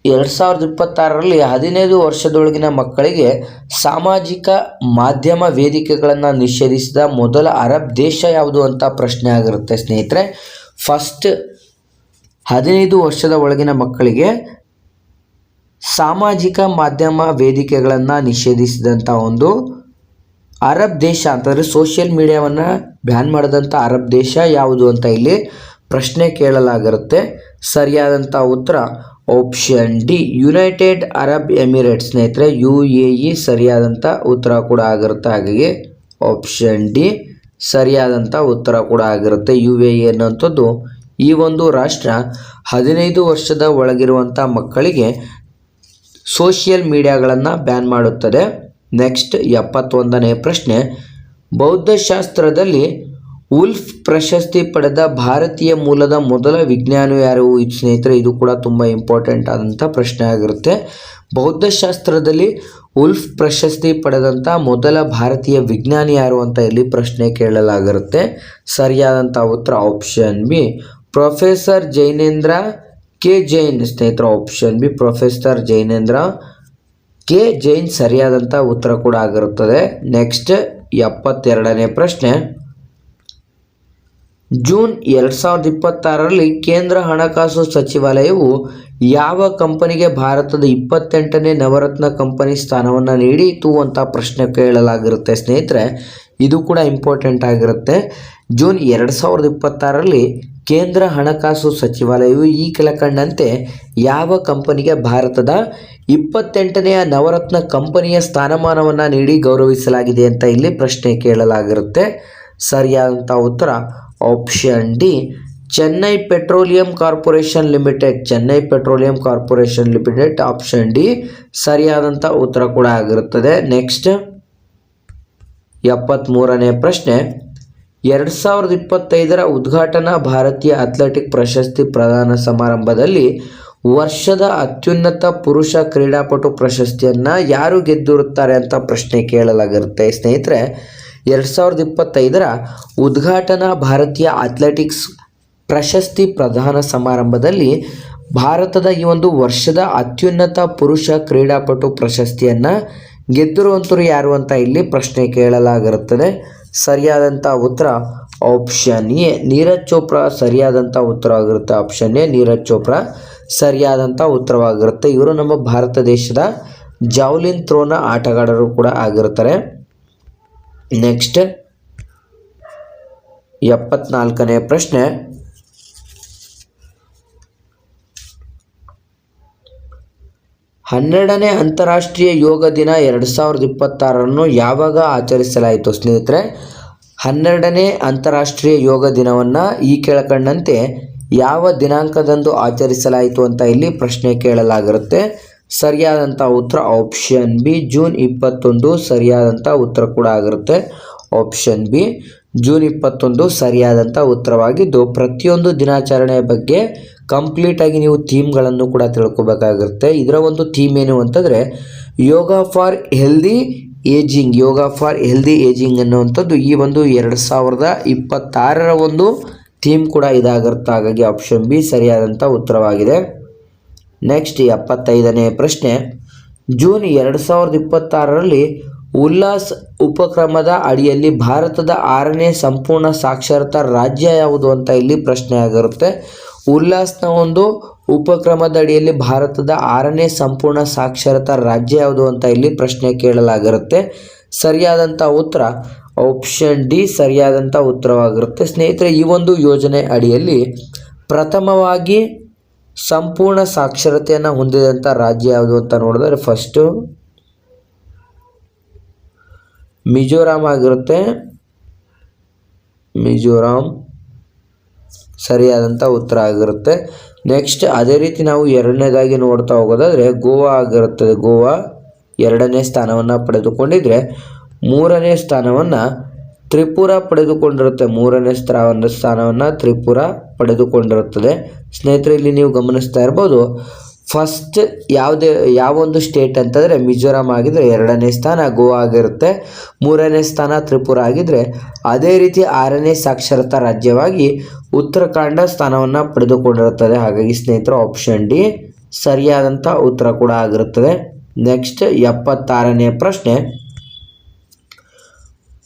2026ರಲ್ಲಿ 15 ವರ್ಷದೊಳಗಿನ ಮಕ್ಕಳಿಗೆ ಸಾಮಾಜಿಕ ಮಾಧ್ಯಮ ವೇದಿಕೆಗಳನ್ನು ನಿಷೇಧಿಸಿದ ಮೊದಲ ಅರಬ್ ದೇಶ ಯಾವುದು ಅಂತ ಪ್ರಶ್ನೆ ಆಗಿರುತ್ತೆ. ಸ್ನೇಹಿತರೆ, ಫಸ್ಟ್ 15 ವರ್ಷದ ಒಳಗಿನ ಮಕ್ಕಳಿಗೆ ಸಾಮಾಜಿಕ ಮಾಧ್ಯಮ ವೇದಿಕೆಗಳನ್ನು ನಿಷೇಧಿಸಿದಂಥ ಒಂದು ಅರಬ್ ದೇಶ ಅಂತಂದರೆ ಸೋಷಿಯಲ್ ಮೀಡಿಯಾವನ್ನು ಬ್ಯಾನ್ ಮಾಡಿದಂಥ ಅರಬ್ ದೇಶ ಯಾವುದು ಅಂತ ಇಲ್ಲಿ ಪ್ರಶ್ನೆ ಕೇಳಲಾಗಿರುತ್ತೆ. ಸರಿಯಾದಂಥ ಉತ್ತರ option D United Arab Emirates. ಸ್ನೇಹಿತರೆ UAE ಸರಿಯಾದಂಥ ಉತ್ತರ ಕೂಡ ಆಗಿರುತ್ತೆ. ಹಾಗಾಗಿ ಆಪ್ಷನ್ ಡಿ ಸರಿಯಾದಂಥ ಉತ್ತರ ಕೂಡ ಆಗಿರುತ್ತೆ. UAE ಅನ್ನುವಂಥದ್ದು ಈ ಒಂದು ರಾಷ್ಟ್ರ 15 ವರ್ಷದ ಒಳಗಿರುವಂಥ ಮಕ್ಕಳಿಗೆ ಸೋಷಿಯಲ್ ಮೀಡಿಯಾಗಳನ್ನು ಬ್ಯಾನ್ ಮಾಡುತ್ತದೆ. ನೆಕ್ಸ್ಟ್ 71ನೇ ಪ್ರಶ್ನೆ, ಬೌದ್ಧಶಾಸ್ತ್ರದಲ್ಲಿ ಉಲ್ಫ್ ಪ್ರಶಸ್ತಿ ಪಡೆದ ಭಾರತೀಯ ಮೂಲದ ಮೊದಲ ವಿಜ್ಞಾನಿ ಯಾರು? ಸ್ನೇಹಿತರೆ ಇದು ಕೂಡ ತುಂಬ ಇಂಪಾರ್ಟೆಂಟ್ ಆದಂಥ ಪ್ರಶ್ನೆ ಆಗಿರುತ್ತೆ. ಬೌದ್ಧಶಾಸ್ತ್ರದಲ್ಲಿ ಉಲ್ಫ್ ಪ್ರಶಸ್ತಿ ಪಡೆದಂಥ ಮೊದಲ ಭಾರತೀಯ ವಿಜ್ಞಾನಿ ಯಾರು ಅಂತ ಇಲ್ಲಿ ಪ್ರಶ್ನೆ ಕೇಳಲಾಗಿರುತ್ತೆ. ಸರಿಯಾದಂಥ ಉತ್ತರ option B professor Jainendra K Jain. ಸ್ನೇಹಿತರೆ option B professor Jainendra K Jain ಸರಿಯಾದಂಥ ಉತ್ತರ ಕೂಡ ಆಗಿರುತ್ತದೆ. ನೆಕ್ಸ್ಟ್ 72ನೇ ಪ್ರಶ್ನೆ, ಜೂನ್ 2026ರಲ್ಲಿ ಕೇಂದ್ರ ಹಣಕಾಸು ಸಚಿವಾಲಯವು ಯಾವ ಕಂಪನಿಗೆ ಭಾರತದ 28ನೇ ನವರತ್ನ ಕಂಪನಿ ಸ್ಥಾನವನ್ನು ನೀಡಿತು ಅಂತ ಪ್ರಶ್ನೆ ಕೇಳಲಾಗಿರುತ್ತೆ. ಸ್ನೇಹಿತರೆ ಇದು ಕೂಡ ಇಂಪಾರ್ಟೆಂಟ್ ಆಗಿರುತ್ತೆ. ಜೂನ್ 2026ರಲ್ಲಿ ಕೇಂದ್ರ ಹಣಕಾಸು ಸಚಿವಾಲಯವು ಈ ಕೆಳಕಂಡಂತೆ ಯಾವ ಕಂಪನಿಗೆ ಭಾರತದ 28ನೇ ನವರತ್ನ ಕಂಪನಿಯ ಸ್ಥಾನಮಾನವನ್ನು ನೀಡಿ ಗೌರವಿಸಲಾಗಿದೆ ಅಂತ ಇಲ್ಲಿ ಪ್ರಶ್ನೆ ಕೇಳಲಾಗಿರುತ್ತೆ. ಸರಿಯಾದಂಥ ಉತ್ತರ option D Chennai petroleum corporation limited. Chennai petroleum corporation limited option D ಸರಿಯಾದಂಥ ಉತ್ತರ ಕೂಡ ಆಗಿರುತ್ತದೆ. ನೆಕ್ಸ್ಟ್ 73ನೇ ಪ್ರಶ್ನೆ, 2025ರ ಉದ್ಘಾಟನಾ ಭಾರತೀಯ ಅಥ್ಲೆಟಿಕ್ ಪ್ರಶಸ್ತಿ ಪ್ರದಾನ ಸಮಾರಂಭದಲ್ಲಿ ವರ್ಷದ ಅತ್ಯುನ್ನತ ಪುರುಷ ಕ್ರೀಡಾಪಟು ಪ್ರಶಸ್ತಿಯನ್ನು ಯಾರು ಗೆದ್ದಿರುತ್ತಾರೆ ಅಂತ ಪ್ರಶ್ನೆ ಕೇಳಲಾಗಿರುತ್ತೆ. ಸ್ನೇಹಿತರೆ 2025ರ ಉದ್ಘಾಟನಾ ಭಾರತೀಯ ಅಥ್ಲೆಟಿಕ್ಸ್ ಪ್ರಶಸ್ತಿ ಪ್ರದಾನ ಸಮಾರಂಭದಲ್ಲಿ ಭಾರತದ ಈ ಒಂದು ವರ್ಷದ ಅತ್ಯುನ್ನತ ಪುರುಷ ಕ್ರೀಡಾಪಟು ಪ್ರಶಸ್ತಿಯನ್ನು ಗೆದ್ದಿರುವಂಥವ್ರು ಯಾರು ಅಂತ ಇಲ್ಲಿ ಪ್ರಶ್ನೆ ಕೇಳಲಾಗಿರುತ್ತದೆ. ಸರಿಯಾದಂಥ ಉತ್ತರ ಆಪ್ಷನ್ ಎ ನೀರಜ್ ಚೋಪ್ರಾ ಸರಿಯಾದಂಥ ಉತ್ತರವಾಗಿರುತ್ತೆ. ಆಪ್ಷನ್ ಎ ನೀರಜ್ ಚೋಪ್ರಾ ಸರಿಯಾದಂಥ ಉತ್ತರವಾಗಿರುತ್ತೆ. ಇವರು ನಮ್ಮ ಭಾರತ ದೇಶದ ಜಾವ್ಲಿನ್ ಥ್ರೋನ ಆಟಗಾರರು ಕೂಡ ಆಗಿರ್ತಾರೆ. ನೆಕ್ಸ್ಟ್ 74ನೇ ಪ್ರಶ್ನೆ, ಹನ್ನೆರಡನೇ ಅಂತಾರಾಷ್ಟ್ರೀಯ ಯೋಗ ದಿನ 2026 ಯಾವಾಗ ಆಚರಿಸಲಾಯಿತು? ಸ್ನೇಹಿತರೆ 12ನೇ ಅಂತಾರಾಷ್ಟ್ರೀಯ ಯೋಗ ದಿನವನ್ನು ಈ ಕೆಳಕಂಡಂತೆ ಯಾವ ದಿನಾಂಕದಂದು ಆಚರಿಸಲಾಯಿತು ಅಂತ ಇಲ್ಲಿ ಪ್ರಶ್ನೆ ಕೇಳಲಾಗಿರುತ್ತೆ. ಸರಿಯಾದಂಥ ಉತ್ತರ ಆಪ್ಷನ್ ಬಿ ಜೂನ್ 21 ಸರಿಯಾದಂಥ ಉತ್ತರ ಕೂಡ ಆಗಿರುತ್ತೆ. ಆಪ್ಷನ್ ಬಿ ಜೂನ್ 21 ಸರಿಯಾದಂಥ ಉತ್ತರವಾಗಿದ್ದು, ಪ್ರತಿಯೊಂದು ದಿನಾಚರಣೆಯ ಬಗ್ಗೆ ಕಂಪ್ಲೀಟಾಗಿ ನೀವು ಥೀಮ್ಗಳನ್ನು ಕೂಡ ತಿಳ್ಕೊಬೇಕಾಗಿರುತ್ತೆ. ಇದರ ಒಂದು ಥೀಮ್ ಏನು ಅಂತಂದರೆ yoga for healthy ageing. Yoga for healthy ageing ಅನ್ನುವಂಥದ್ದು ಈ ಒಂದು 2026ರ ಒಂದು ಥೀಮ್ ಕೂಡ ಇದಾಗಿರುತ್ತೆ. ಹಾಗಾಗಿ ಆಪ್ಷನ್ ಬಿ ಸರಿಯಾದಂಥ ಉತ್ತರವಾಗಿದೆ. ನೆಕ್ಸ್ಟ್ 75ನೇ ಪ್ರಶ್ನೆ, ಜೂನ್ 2026ರಲ್ಲಿ ಉಲ್ಲಾಸ್ ಉಪಕ್ರಮದ ಅಡಿಯಲ್ಲಿ ಭಾರತದ 6ನೇ ಸಂಪೂರ್ಣ ಸಾಕ್ಷರತಾ ರಾಜ್ಯ ಯಾವುದು ಅಂತ ಇಲ್ಲಿ ಪ್ರಶ್ನೆ ಆಗಿರುತ್ತೆ. ಉಲ್ಲಾಸ್ನ ಒಂದು ಉಪಕ್ರಮದ ಅಡಿಯಲ್ಲಿ ಭಾರತದ 6ನೇ ಸಂಪೂರ್ಣ ಸಾಕ್ಷರತಾ ರಾಜ್ಯ ಯಾವುದು ಅಂತ ಇಲ್ಲಿ ಪ್ರಶ್ನೆ ಕೇಳಲಾಗಿರುತ್ತೆ. ಸರಿಯಾದಂಥ ಉತ್ತರ ಆಪ್ಷನ್ ಡಿ ಸರಿಯಾದಂಥ ಉತ್ತರವಾಗಿರುತ್ತೆ. ಸ್ನೇಹಿತರೆ ಈ ಒಂದು ಯೋಜನೆ ಅಡಿಯಲ್ಲಿ ಪ್ರಥಮವಾಗಿ ಸಂಪೂರ್ಣ ಸಾಕ್ಷರತೆಯನ್ನು ಹೊಂದಿದಂಥ ರಾಜ್ಯ ಯಾವುದು ಅಂತ ನೋಡಿದ್ರೆ ಫಸ್ಟು ಮಿಜೋರಾಂ ಆಗಿರುತ್ತೆ. ಮಿಜೋರಾಂ ಸರಿಯಾದಂಥ ಉತ್ತರ ಆಗಿರುತ್ತೆ. ನೆಕ್ಸ್ಟ್ ಅದೇ ರೀತಿ ನಾವು ಎರಡನೇದಾಗಿ ನೋಡ್ತಾ ಹೋಗೋದಾದರೆ ಗೋವಾ ಆಗಿರುತ್ತದೆ. ಗೋವಾ 2ನೇ ಸ್ಥಾನವನ್ನು ಪಡೆದುಕೊಂಡಿದ್ರೆ 3ನೇ ಸ್ಥಾನವನ್ನು ತ್ರಿಪುರ ಪಡೆದುಕೊಂಡಿರುತ್ತೆ. 3ನೇ ಸ್ಥಾನವನ್ನು ತ್ರಿಪುರ ಪಡೆದುಕೊಂಡಿರುತ್ತದೆ. ಸ್ನೇಹಿತರೆ ಇಲ್ಲಿ ನೀವು ಗಮನಿಸ್ತಾ ಇರ್ಬೋದು, ಫಸ್ಟ್ ಯಾವ ಒಂದು ಸ್ಟೇಟ್ ಅಂತಂದರೆ ಮಿಜೋರಾಂ ಆಗಿದ್ರೆ 2ನೇ ಸ್ಥಾನ ಗೋವಾ ಆಗಿರುತ್ತೆ, 3ನೇ ಸ್ಥಾನ ತ್ರಿಪುರ ಆಗಿದ್ರೆ ಅದೇ ರೀತಿ 6ನೇ ಸಾಕ್ಷರತಾ ರಾಜ್ಯವಾಗಿ ಉತ್ತರಾಖಂಡ ಸ್ಥಾನವನ್ನು ಪಡೆದುಕೊಂಡಿರುತ್ತದೆ. ಹಾಗಾಗಿ ಸ್ನೇಹಿತರು ಆಪ್ಷನ್ ಡಿ ಸರಿಯಾದಂಥ ಉತ್ತರ ಕೂಡ ಆಗಿರುತ್ತದೆ. ನೆಕ್ಸ್ಟ್ 76ನೇ ಪ್ರಶ್ನೆ,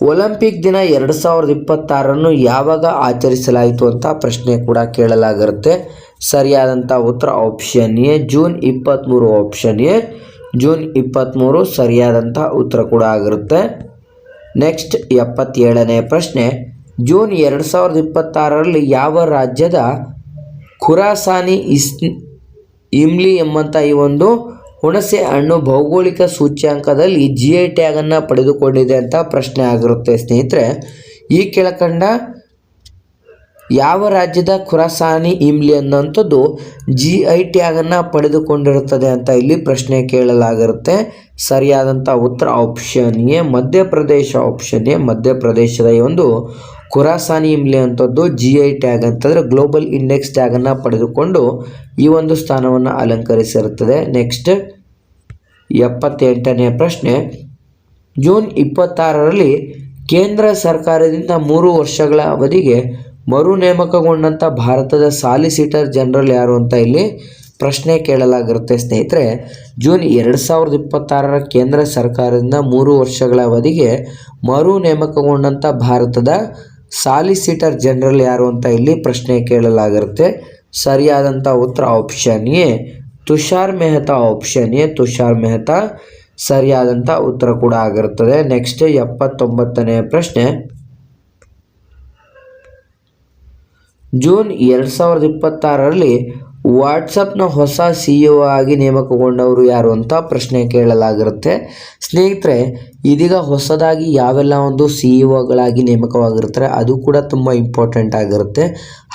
ಒಲಿಂಪಿಕ್ ದಿನ 2026 ಯಾವಾಗ ಆಚರಿಸಲಾಯಿತು ಅಂತ ಪ್ರಶ್ನೆ ಕೂಡ ಕೇಳಲಾಗಿರುತ್ತೆ. ಸರಿಯಾದಂಥ ಉತ್ತರ option A June 23. Option A June 23 ಸರಿಯಾದಂಥ ಉತ್ತರ ಕೂಡ ಆಗಿರುತ್ತೆ. ನೆಕ್ಸ್ಟ್ 77ನೇ ಪ್ರಶ್ನೆ, ಜೂನ್ 2026ರಲ್ಲಿ ಯಾವ ರಾಜ್ಯದ ಖುರಾಸಾನಿ ಇಮ್ಲಿ ಎಂಬಂಥ ಈ ಒಂದು ಹುಣಸೆ ಹಣ್ಣು ಭೌಗೋಳಿಕ ಸೂಚ್ಯಾಂಕದಲ್ಲಿ GI ಟ್ಯಾಗನ್ನು ಪಡೆದುಕೊಂಡಿದೆ ಅಂತ ಪ್ರಶ್ನೆ ಆಗಿರುತ್ತೆ ಸ್ನೇಹಿತರೆ. ಈ ಕೆಳಕಂಡ ಯಾವ ರಾಜ್ಯದ ಖುರಾಸಾನಿ ಇಮ್ಲಿ ಅನ್ನೋಂಥದ್ದು GI ಟ್ಯಾಗನ್ನು ಪಡೆದುಕೊಂಡಿರುತ್ತದೆ ಅಂತ ಇಲ್ಲಿ ಪ್ರಶ್ನೆ ಕೇಳಲಾಗಿರುತ್ತೆ. ಸರಿಯಾದಂಥ ಉತ್ತರ option A Madhya Pradesh. Option A ಮಧ್ಯಪ್ರದೇಶದ ಈ ಒಂದು ಖುರಾಸಾನಿ ಇಮ್ಲಿ ಅಂಥದ್ದು GI ಟ್ಯಾಗ್ ಅಂತಂದರೆ ಗ್ಲೋಬಲ್ ಇಂಡೆಕ್ಸ್ ಟ್ಯಾಗನ್ನು ಪಡೆದುಕೊಂಡು ಈ ಒಂದು ಸ್ಥಾನವನ್ನು ಅಲಂಕರಿಸಿರುತ್ತದೆ. ನೆಕ್ಸ್ಟ್ 78ನೇ ಪ್ರಶ್ನೆ, ಜೂನ್ 26ರಲ್ಲಿ ಕೇಂದ್ರ ಸರ್ಕಾರದಿಂದ 3 ವರ್ಷಗಳ ಅವಧಿಗೆ ಮರು ನೇಮಕಗೊಂಡಂಥ ಭಾರತದ ಸಾಲಿಸಿಟರ್ ಜನರಲ್ ಯಾರು ಅಂತ ಇಲ್ಲಿ ಪ್ರಶ್ನೆ ಕೇಳಲಾಗಿರುತ್ತೆ ಸ್ನೇಹಿತರೆ. ಜೂನ್ 2026ರ ಕೇಂದ್ರ ಸರ್ಕಾರದಿಂದ 3 ವರ್ಷಗಳ ಅವಧಿಗೆ ಮರು ನೇಮಕಗೊಂಡಂಥ ಭಾರತದ ಸಾಲಿಸಿಟರ್ ಜನರಲ್ ಯಾರು ಅಂತ ಇಲ್ಲಿ ಪ್ರಶ್ನೆ ಕೇಳಲಾಗಿರುತ್ತೆ. ಸರಿಯಾದಂಥ ಉತ್ತರ option A Tushar Mehta. Option A Tushar Mehta ಸರಿಯಾದಂಥ ಉತ್ತರ ಕೂಡ ಆಗಿರುತ್ತದೆ. ನೆಕ್ಸ್ಟ್ 79ನೇ ಪ್ರಶ್ನೆ, ಜೂನ್ 2026ರಲ್ಲಿ ವಾಟ್ಸಪ್ನ ಹೊಸ CEO ಆಗಿ ನೇಮಕಗೊಂಡವರು ಯಾರು ಅಂತ ಪ್ರಶ್ನೆ ಕೇಳಲಾಗಿರುತ್ತೆ ಸ್ನೇಹಿತರೆ. ಇದೀಗ ಹೊಸದಾಗಿ ಯಾವೆಲ್ಲ ಒಂದು CEOಗಳಾಗಿ ನೇಮಕವಾಗಿರ್ತಾರೆ ಅದು ಕೂಡ ತುಂಬ ಇಂಪಾರ್ಟೆಂಟ್ ಆಗಿರುತ್ತೆ.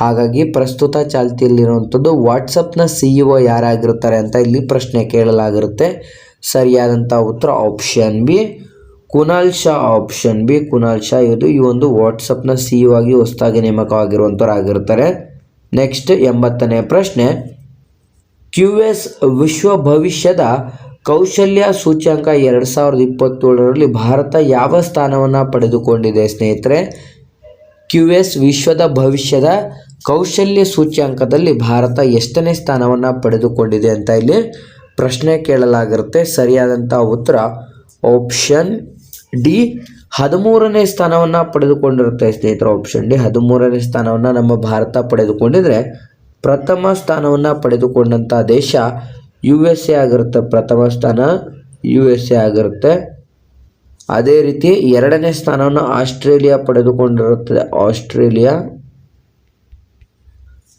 ಹಾಗಾಗಿ ಪ್ರಸ್ತುತ ಚಾಲ್ತಿಯಲ್ಲಿರುವಂಥದ್ದು ವಾಟ್ಸಪ್ನ CEO ಯಾರಾಗಿರ್ತಾರೆ ಅಂತ ಇಲ್ಲಿ ಪ್ರಶ್ನೆ ಕೇಳಲಾಗಿರುತ್ತೆ. ಸರಿಯಾದಂಥ ಉತ್ತರ option B Kunal Shah. Option B Kunal Shah ಇದು ಈ ಒಂದು ವಾಟ್ಸಪ್ನ CEO ಆಗಿ ಹೊಸದಾಗಿ ನೇಮಕವಾಗಿರುವಂಥವ್ರು ಆಗಿರ್ತಾರೆ. ನೆಕ್ಸ್ಟ್ 80ನೇ ಪ್ರಶ್ನೆ, QS ವಿಶ್ವ ಭವಿಷ್ಯದ ಕೌಶಲ್ಯ ಸೂಚ್ಯಂಕ 2027ರಲ್ಲಿ ಭಾರತ ಯಾವ ಸ್ಥಾನವನ್ನು ಪಡೆದುಕೊಂಡಿದೆ ಸ್ನೇಹಿತರೆ? QS ವಿಶ್ವದ ಭವಿಷ್ಯದ ಕೌಶಲ್ಯ ಸೂಚ್ಯಂಕದಲ್ಲಿ ಭಾರತ ಎಷ್ಟನೇ ಸ್ಥಾನವನ್ನು ಪಡೆದುಕೊಂಡಿದೆ ಅಂತ ಇಲ್ಲಿ ಪ್ರಶ್ನೆ ಕೇಳಲಾಗಿರುತ್ತೆ. ಸರಿಯಾದಂಥ ಉತ್ತರ ಆಪ್ಷನ್ ಡಿ 13ನೇ ಸ್ಥಾನವನ್ನು ಪಡೆದುಕೊಂಡಿರುತ್ತೆ ಸ್ನೇಹಿತರೆ. ಆಪ್ಷನ್ ಡಿ 13ನೇ ಸ್ಥಾನವನ್ನು ನಮ್ಮ ಭಾರತ ಪಡೆದುಕೊಂಡಿದ್ರೆ ಪ್ರಥಮ ಸ್ಥಾನವನ್ನು ಪಡೆದುಕೊಂಡಂಥ ದೇಶ USA ಆಗಿರುತ್ತೆ. ಪ್ರಥಮ ಸ್ಥಾನ USA ಆಗಿರುತ್ತೆ. ಅದೇ ರೀತಿ 2ನೇ ಸ್ಥಾನವನ್ನು ಆಸ್ಟ್ರೇಲಿಯಾ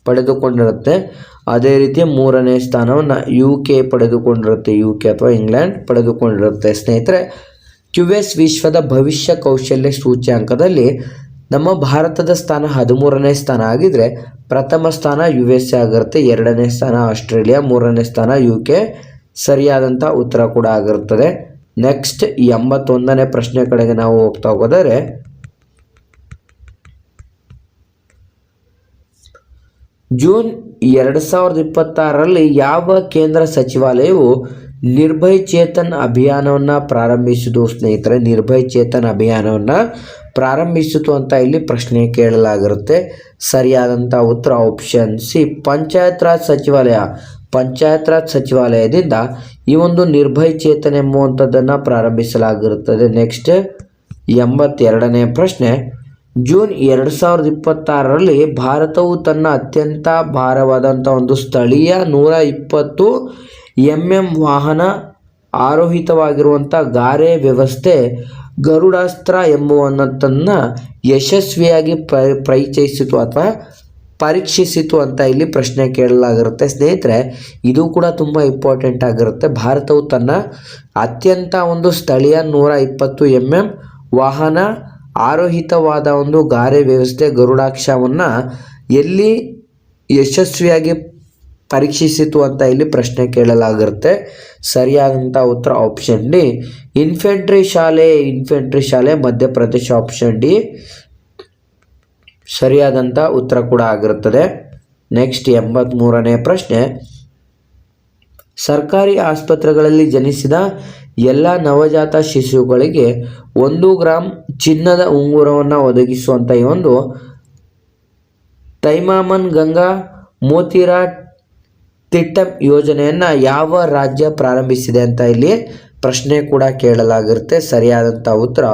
ಪಡೆದುಕೊಂಡಿರುತ್ತೆ. ಅದೇ ರೀತಿ 3ನೇ ಸ್ಥಾನವನ್ನು UK ಪಡೆದುಕೊಂಡಿರುತ್ತೆ. UK ಅಥವಾ ಇಂಗ್ಲೆಂಡ್ ಪಡೆದುಕೊಂಡಿರುತ್ತೆ ಸ್ನೇಹಿತರೆ. QS ವಿಶ್ವದ ಭವಿಷ್ಯ ಕೌಶಲ್ಯ ಸೂಚ್ಯಾಂಕದಲ್ಲಿ ನಮ್ಮ ಭಾರತದ ಸ್ಥಾನ 13ನೇ ಸ್ಥಾನ ಆಗಿದ್ರೆ ಪ್ರಥಮ ಸ್ಥಾನ USA ಆಗಿರುತ್ತೆ, 2ನೇ ಸ್ಥಾನ ಆಸ್ಟ್ರೇಲಿಯಾ, 3ನೇ ಸ್ಥಾನ UK ಸರಿಯಾದಂಥ ಉತ್ತರ ಕೂಡ ಆಗಿರುತ್ತದೆ. ನೆಕ್ಸ್ಟ್ 81ನೇ ಪ್ರಶ್ನೆ ಕಡೆಗೆ ನಾವು ಹೋಗ್ತಾ ಹೋದರೆ, ಜೂನ್ 2026ರಲ್ಲಿ ಯಾವ ಕೇಂದ್ರ ಸಚಿವಾಲಯವು ನಿರ್ಭಯ್ ಚೇತನ್ ಅಭಿಯಾನವನ್ನು ಪ್ರಾರಂಭಿಸಿತು ಸ್ನೇಹಿತರೆ? ನಿರ್ಭಯ್ ಚೇತನ್ ಅಭಿಯಾನವನ್ನು ಪ್ರಾರಂಭಿಸಿತು ಅಂತ ಇಲ್ಲಿ ಪ್ರಶ್ನೆ ಕೇಳಲಾಗಿರುತ್ತೆ. ಸರಿಯಾದಂಥ ಉತ್ತರ ಆಪ್ಷನ್ ಸಿ ಪಂಚಾಯತ್ ರಾಜ್ ಸಚಿವಾಲಯ. ಪಂಚಾಯತ್ ರಾಜ್ ಸಚಿವಾಲಯದಿಂದ ಈ ಒಂದು ನಿರ್ಭಯ್ ಚೇತನ್ ಎಂಬುವಂಥದ್ದನ್ನು ಪ್ರಾರಂಭಿಸಲಾಗಿರುತ್ತದೆ. ನೆಕ್ಸ್ಟ್ 82ನೇ ಪ್ರಶ್ನೆ, ಜೂನ್ 2026ರಲ್ಲಿ ಭಾರತವು ತನ್ನ ಅತ್ಯಂತ ಭಾರವಾದಂಥ ಒಂದು ಸ್ಥಳೀಯ 120 mm ವಾಹನ ಆರೋಹಿತವಾಗಿರುವಂಥ ಗಾರೆ ವ್ಯವಸ್ಥೆ ಗರುಡಾಸ್ತ್ರ ಎಂಬುವನ್ನತನ್ನು ಯಶಸ್ವಿಯಾಗಿ ಪರಿಚಯಿಸಿತು ಅಥವಾ ಪರೀಕ್ಷಿಸಿತು ಅಂತ ಇಲ್ಲಿ ಪ್ರಶ್ನೆ ಕೇಳಲಾಗಿರುತ್ತೆ ಸ್ನೇಹಿತರೆ. ಇದು ಕೂಡ ತುಂಬ ಇಂಪಾರ್ಟೆಂಟ್ ಆಗಿರುತ್ತೆ. ಭಾರತವು ತನ್ನ ಅತ್ಯಂತ ಒಂದು ಸ್ಥಳೀಯ 120 mm ವಾಹನ ಆರೋಹಿತವಾದ ಒಂದು ಗಾರೆ ವ್ಯವಸ್ಥೆ ಗರುಡಾಕ್ಷವನ್ನು ಎಲ್ಲಿ ಯಶಸ್ವಿಯಾಗಿ ಪರೀಕ್ಷಿಸಿತು ಅಂತ ಇಲ್ಲಿ ಪ್ರಶ್ನೆ ಕೇಳಲಾಗಿರುತ್ತೆ. ಸರಿಯಾದಂಥ ಉತ್ತರ ಆಪ್ಷನ್ ಡಿ ಇನ್ಫೆಂಟ್ರಿ ಶಾಲೆ ಮಧ್ಯಪ್ರದೇಶ. ಆಪ್ಷನ್ ಡಿ ಸರಿಯಾದಂಥ ಉತ್ತರ ಕೂಡ ಆಗಿರುತ್ತದೆ. ನೆಕ್ಸ್ಟ್ 83ನೇ ಪ್ರಶ್ನೆ, ಸರ್ಕಾರಿ ಆಸ್ಪತ್ರೆಗಳಲ್ಲಿ ಜನಿಸಿದ ಎಲ್ಲ ನವಜಾತ ಶಿಶುಗಳಿಗೆ 1 ಗ್ರಾಂ ಚಿನ್ನದ ಉಂಗುರವನ್ನು ಒದಗಿಸುವಂಥ ಈ ಒಂದು ತೈಮಾಮನ್ ಗಂಗಾ ಮೋತಿರಾ ತಿಟ್ಟಂ ಯೋಜನೆಯನ್ನು ಯಾವ ರಾಜ್ಯ ಪ್ರಾರಂಭಿಸಿದೆ ಅಂತ ಇಲ್ಲಿ ಪ್ರಶ್ನೆ ಕೂಡ ಕೇಳಲಾಗಿರುತ್ತೆ. ಸರಿಯಾದಂಥ ಉತ್ತರ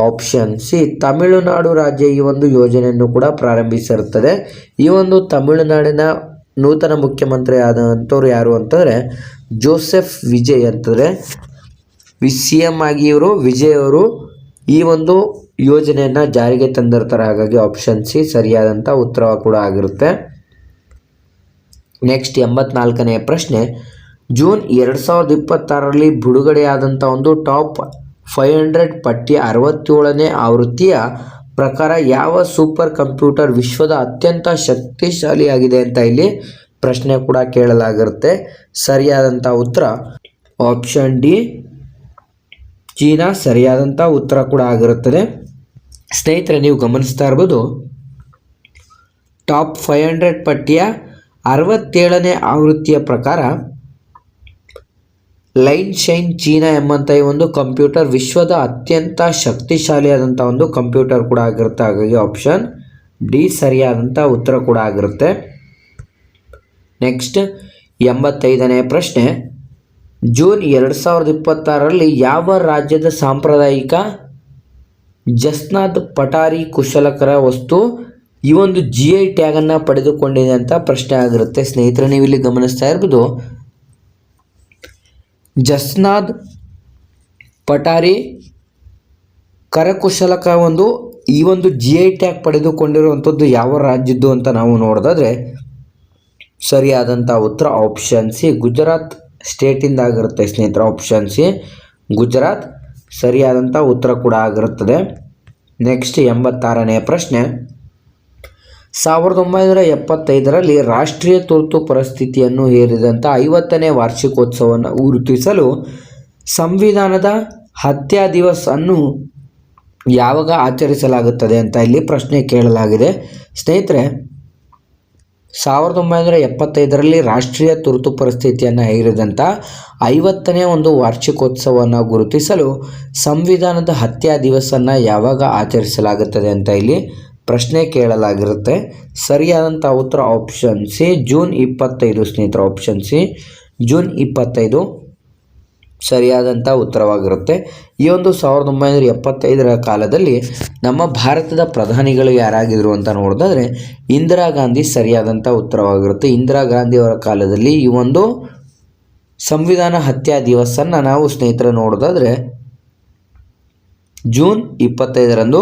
ಆಪ್ಷನ್ ಸಿ ತಮಿಳುನಾಡು ರಾಜ್ಯ ಈ ಒಂದು ಯೋಜನೆಯನ್ನು ಕೂಡ ಪ್ರಾರಂಭಿಸಿರುತ್ತದೆ. ಈ ಒಂದು ತಮಿಳುನಾಡಿನ ನೂತನ ಮುಖ್ಯಮಂತ್ರಿ ಆದಂಥವ್ರು ಯಾರು ಅಂತಂದರೆ ಜೋಸೆಫ್ ವಿಜಯ್ ಅಂತಂದರೆ CM ಆಗಿ ಇವರು ವಿಜಯ್ ಅವರು ಈ ಒಂದು ಯೋಜನೆಯನ್ನು ಜಾರಿಗೆ ತಂದಿರ್ತಾರೆ. ಹಾಗಾಗಿ ಆಪ್ಷನ್ ಸಿ ಸರಿಯಾದಂಥ ಉತ್ತರ ಕೂಡ ಆಗಿರುತ್ತೆ. ನೆಕ್ಸ್ಟ್ 84ನೇ ಪ್ರಶ್ನೆ, ಜೂನ್ 2026ರಲ್ಲಿ ಬಿಡುಗಡೆಯಾದಂಥ ಒಂದು ಟಾಪ್ 500 ಪಟ್ಟಿಯ 67ನೇ ಆವೃತ್ತಿಯ ಪ್ರಕಾರ ಯಾವ ಸೂಪರ್ ಕಂಪ್ಯೂಟರ್ ವಿಶ್ವದ ಅತ್ಯಂತ ಶಕ್ತಿಶಾಲಿಯಾಗಿದೆ ಅಂತ ಇಲ್ಲಿ ಪ್ರಶ್ನೆ ಕೂಡ ಕೇಳಲಾಗಿರುತ್ತೆ. ಸರಿಯಾದಂಥ ಉತ್ತರ ಆಪ್ಷನ್ ಡಿ ಚೀನಾ ಸರಿಯಾದಂಥ ಉತ್ತರ ಕೂಡ ಆಗಿರುತ್ತದೆ. ಸ್ನೇಹಿತರೆ, ನೀವು ಗಮನಿಸ್ತಾ ಇರ್ಬೋದು, ಟಾಪ್ 500 ಪಟ್ಟಿಯ 67ನೇ ಆವೃತ್ತಿಯ ಪ್ರಕಾರ ಲೈನ್ ಶೈನ್ ಚೀನಾ ಎಂಬಂಥ ಈ ಒಂದು ಕಂಪ್ಯೂಟರ್ ವಿಶ್ವದ ಅತ್ಯಂತ ಶಕ್ತಿಶಾಲಿಯಾದಂಥ ಒಂದು ಕಂಪ್ಯೂಟರ್ ಕೂಡ ಆಗಿರುತ್ತೆ. ಹಾಗಾಗಿ ಆಪ್ಷನ್ ಡಿ ಸರಿಯಾದಂಥ ಉತ್ತರ ಕೂಡ ಆಗಿರುತ್ತೆ. ನೆಕ್ಸ್ಟ್ 85ನೇ ಪ್ರಶ್ನೆ, ಜೂನ್ 2026ರಲ್ಲಿ ಯಾವ ರಾಜ್ಯದ ಸಾಂಪ್ರದಾಯಿಕ ಜಸ್ನಾದ್ ಪಟಾರಿ ಕುಶಲಕರ ವಸ್ತು ಈ ಒಂದು GI ಟ್ಯಾಗನ್ನು ಪಡೆದುಕೊಂಡಿದೆ ಅಂತ ಪ್ರಶ್ನೆ ಆಗಿರುತ್ತೆ. ಸ್ನೇಹಿತರೆ, ನೀವು ಇಲ್ಲಿ ಗಮನಿಸ್ತಾ ಇರ್ಬೋದು, ಜಸ್ನಾದ್ ಪಟಾರಿ ಕರಕುಶಲಕ ಈ ಒಂದು GI ಟ್ಯಾಗ್ ಪಡೆದುಕೊಂಡಿರುವಂಥದ್ದು ಯಾವ ರಾಜ್ಯದ್ದು ಅಂತ ನಾವು ನೋಡೋದಾದ್ರೆ ಸರಿಯಾದಂಥ ಉತ್ತರ ಆಪ್ಷನ್ ಸಿ ಗುಜರಾತ್ ಸ್ಟೇಟಿಂದ ಆಗಿರುತ್ತೆ. ಸ್ನೇಹಿತರೆ, ಆಪ್ಷನ್ ಸಿ ಗುಜರಾತ್ ಸರಿಯಾದಂಥ ಉತ್ತರ ಕೂಡ ಆಗಿರುತ್ತದೆ. ನೆಕ್ಸ್ಟ್ 86ನೇ ಪ್ರಶ್ನೆ, 1975ರಲ್ಲಿ ರಾಷ್ಟ್ರೀಯ ತುರ್ತು ಪರಿಸ್ಥಿತಿಯನ್ನು ಹೇರಿದಂಥ 50ನೇ ವಾರ್ಷಿಕೋತ್ಸವವನ್ನು ಗುರುತಿಸಲು ಸಂವಿಧಾನದ ಹತ್ಯಾ ದಿವಸ್ ಅನ್ನು ಯಾವಾಗ ಆಚರಿಸಲಾಗುತ್ತದೆ ಅಂತ ಇಲ್ಲಿ ಪ್ರಶ್ನೆ ಕೇಳಲಾಗಿದೆ. ಸ್ನೇಹಿತರೆ, 1975ರಲ್ಲಿ ರಾಷ್ಟ್ರೀಯ ತುರ್ತು ಪರಿಸ್ಥಿತಿಯನ್ನು ಹೇರಿದಂಥ 50ನೇ ಒಂದು ವಾರ್ಷಿಕೋತ್ಸವವನ್ನು ಗುರುತಿಸಲು ಸಂವಿಧಾನದ ಹತ್ಯಾ ದಿವಸನ್ನು ಯಾವಾಗ ಆಚರಿಸಲಾಗುತ್ತದೆ ಅಂತ ಇಲ್ಲಿ ಪ್ರಶ್ನೆ ಕೇಳಲಾಗಿರುತ್ತೆ. ಸರಿಯಾದಂಥ ಉತ್ತರ ಆಪ್ಷನ್ ಸಿ ಜೂನ್ 25. ಸ್ನೇಹಿತರೆ, ಆಪ್ಷನ್ ಸಿ ಜೂನ್ 25 ಸರಿಯಾದಂಥ ಉತ್ತರವಾಗಿರುತ್ತೆ. ಈ ಒಂದು 1975ರ ಕಾಲದಲ್ಲಿ ನಮ್ಮ ಭಾರತದ ಪ್ರಧಾನಿಗಳು ಯಾರಾಗಿದ್ರು ಅಂತ ನೋಡೋದಾದ್ರೆ ಇಂದಿರಾ ಗಾಂಧಿ ಸರಿಯಾದಂಥ ಉತ್ತರವಾಗಿರುತ್ತೆ. ಇಂದಿರಾ ಗಾಂಧಿಯವರ ಕಾಲದಲ್ಲಿ ಈ ಒಂದು ಸಂವಿಧಾನ ಹತ್ಯಾ ದಿವಸನ್ನು ನಾವು ಸ್ನೇಹಿತರೆ ನೋಡೋದಾದ್ರೆ ಜೂನ್ 25ರಂದು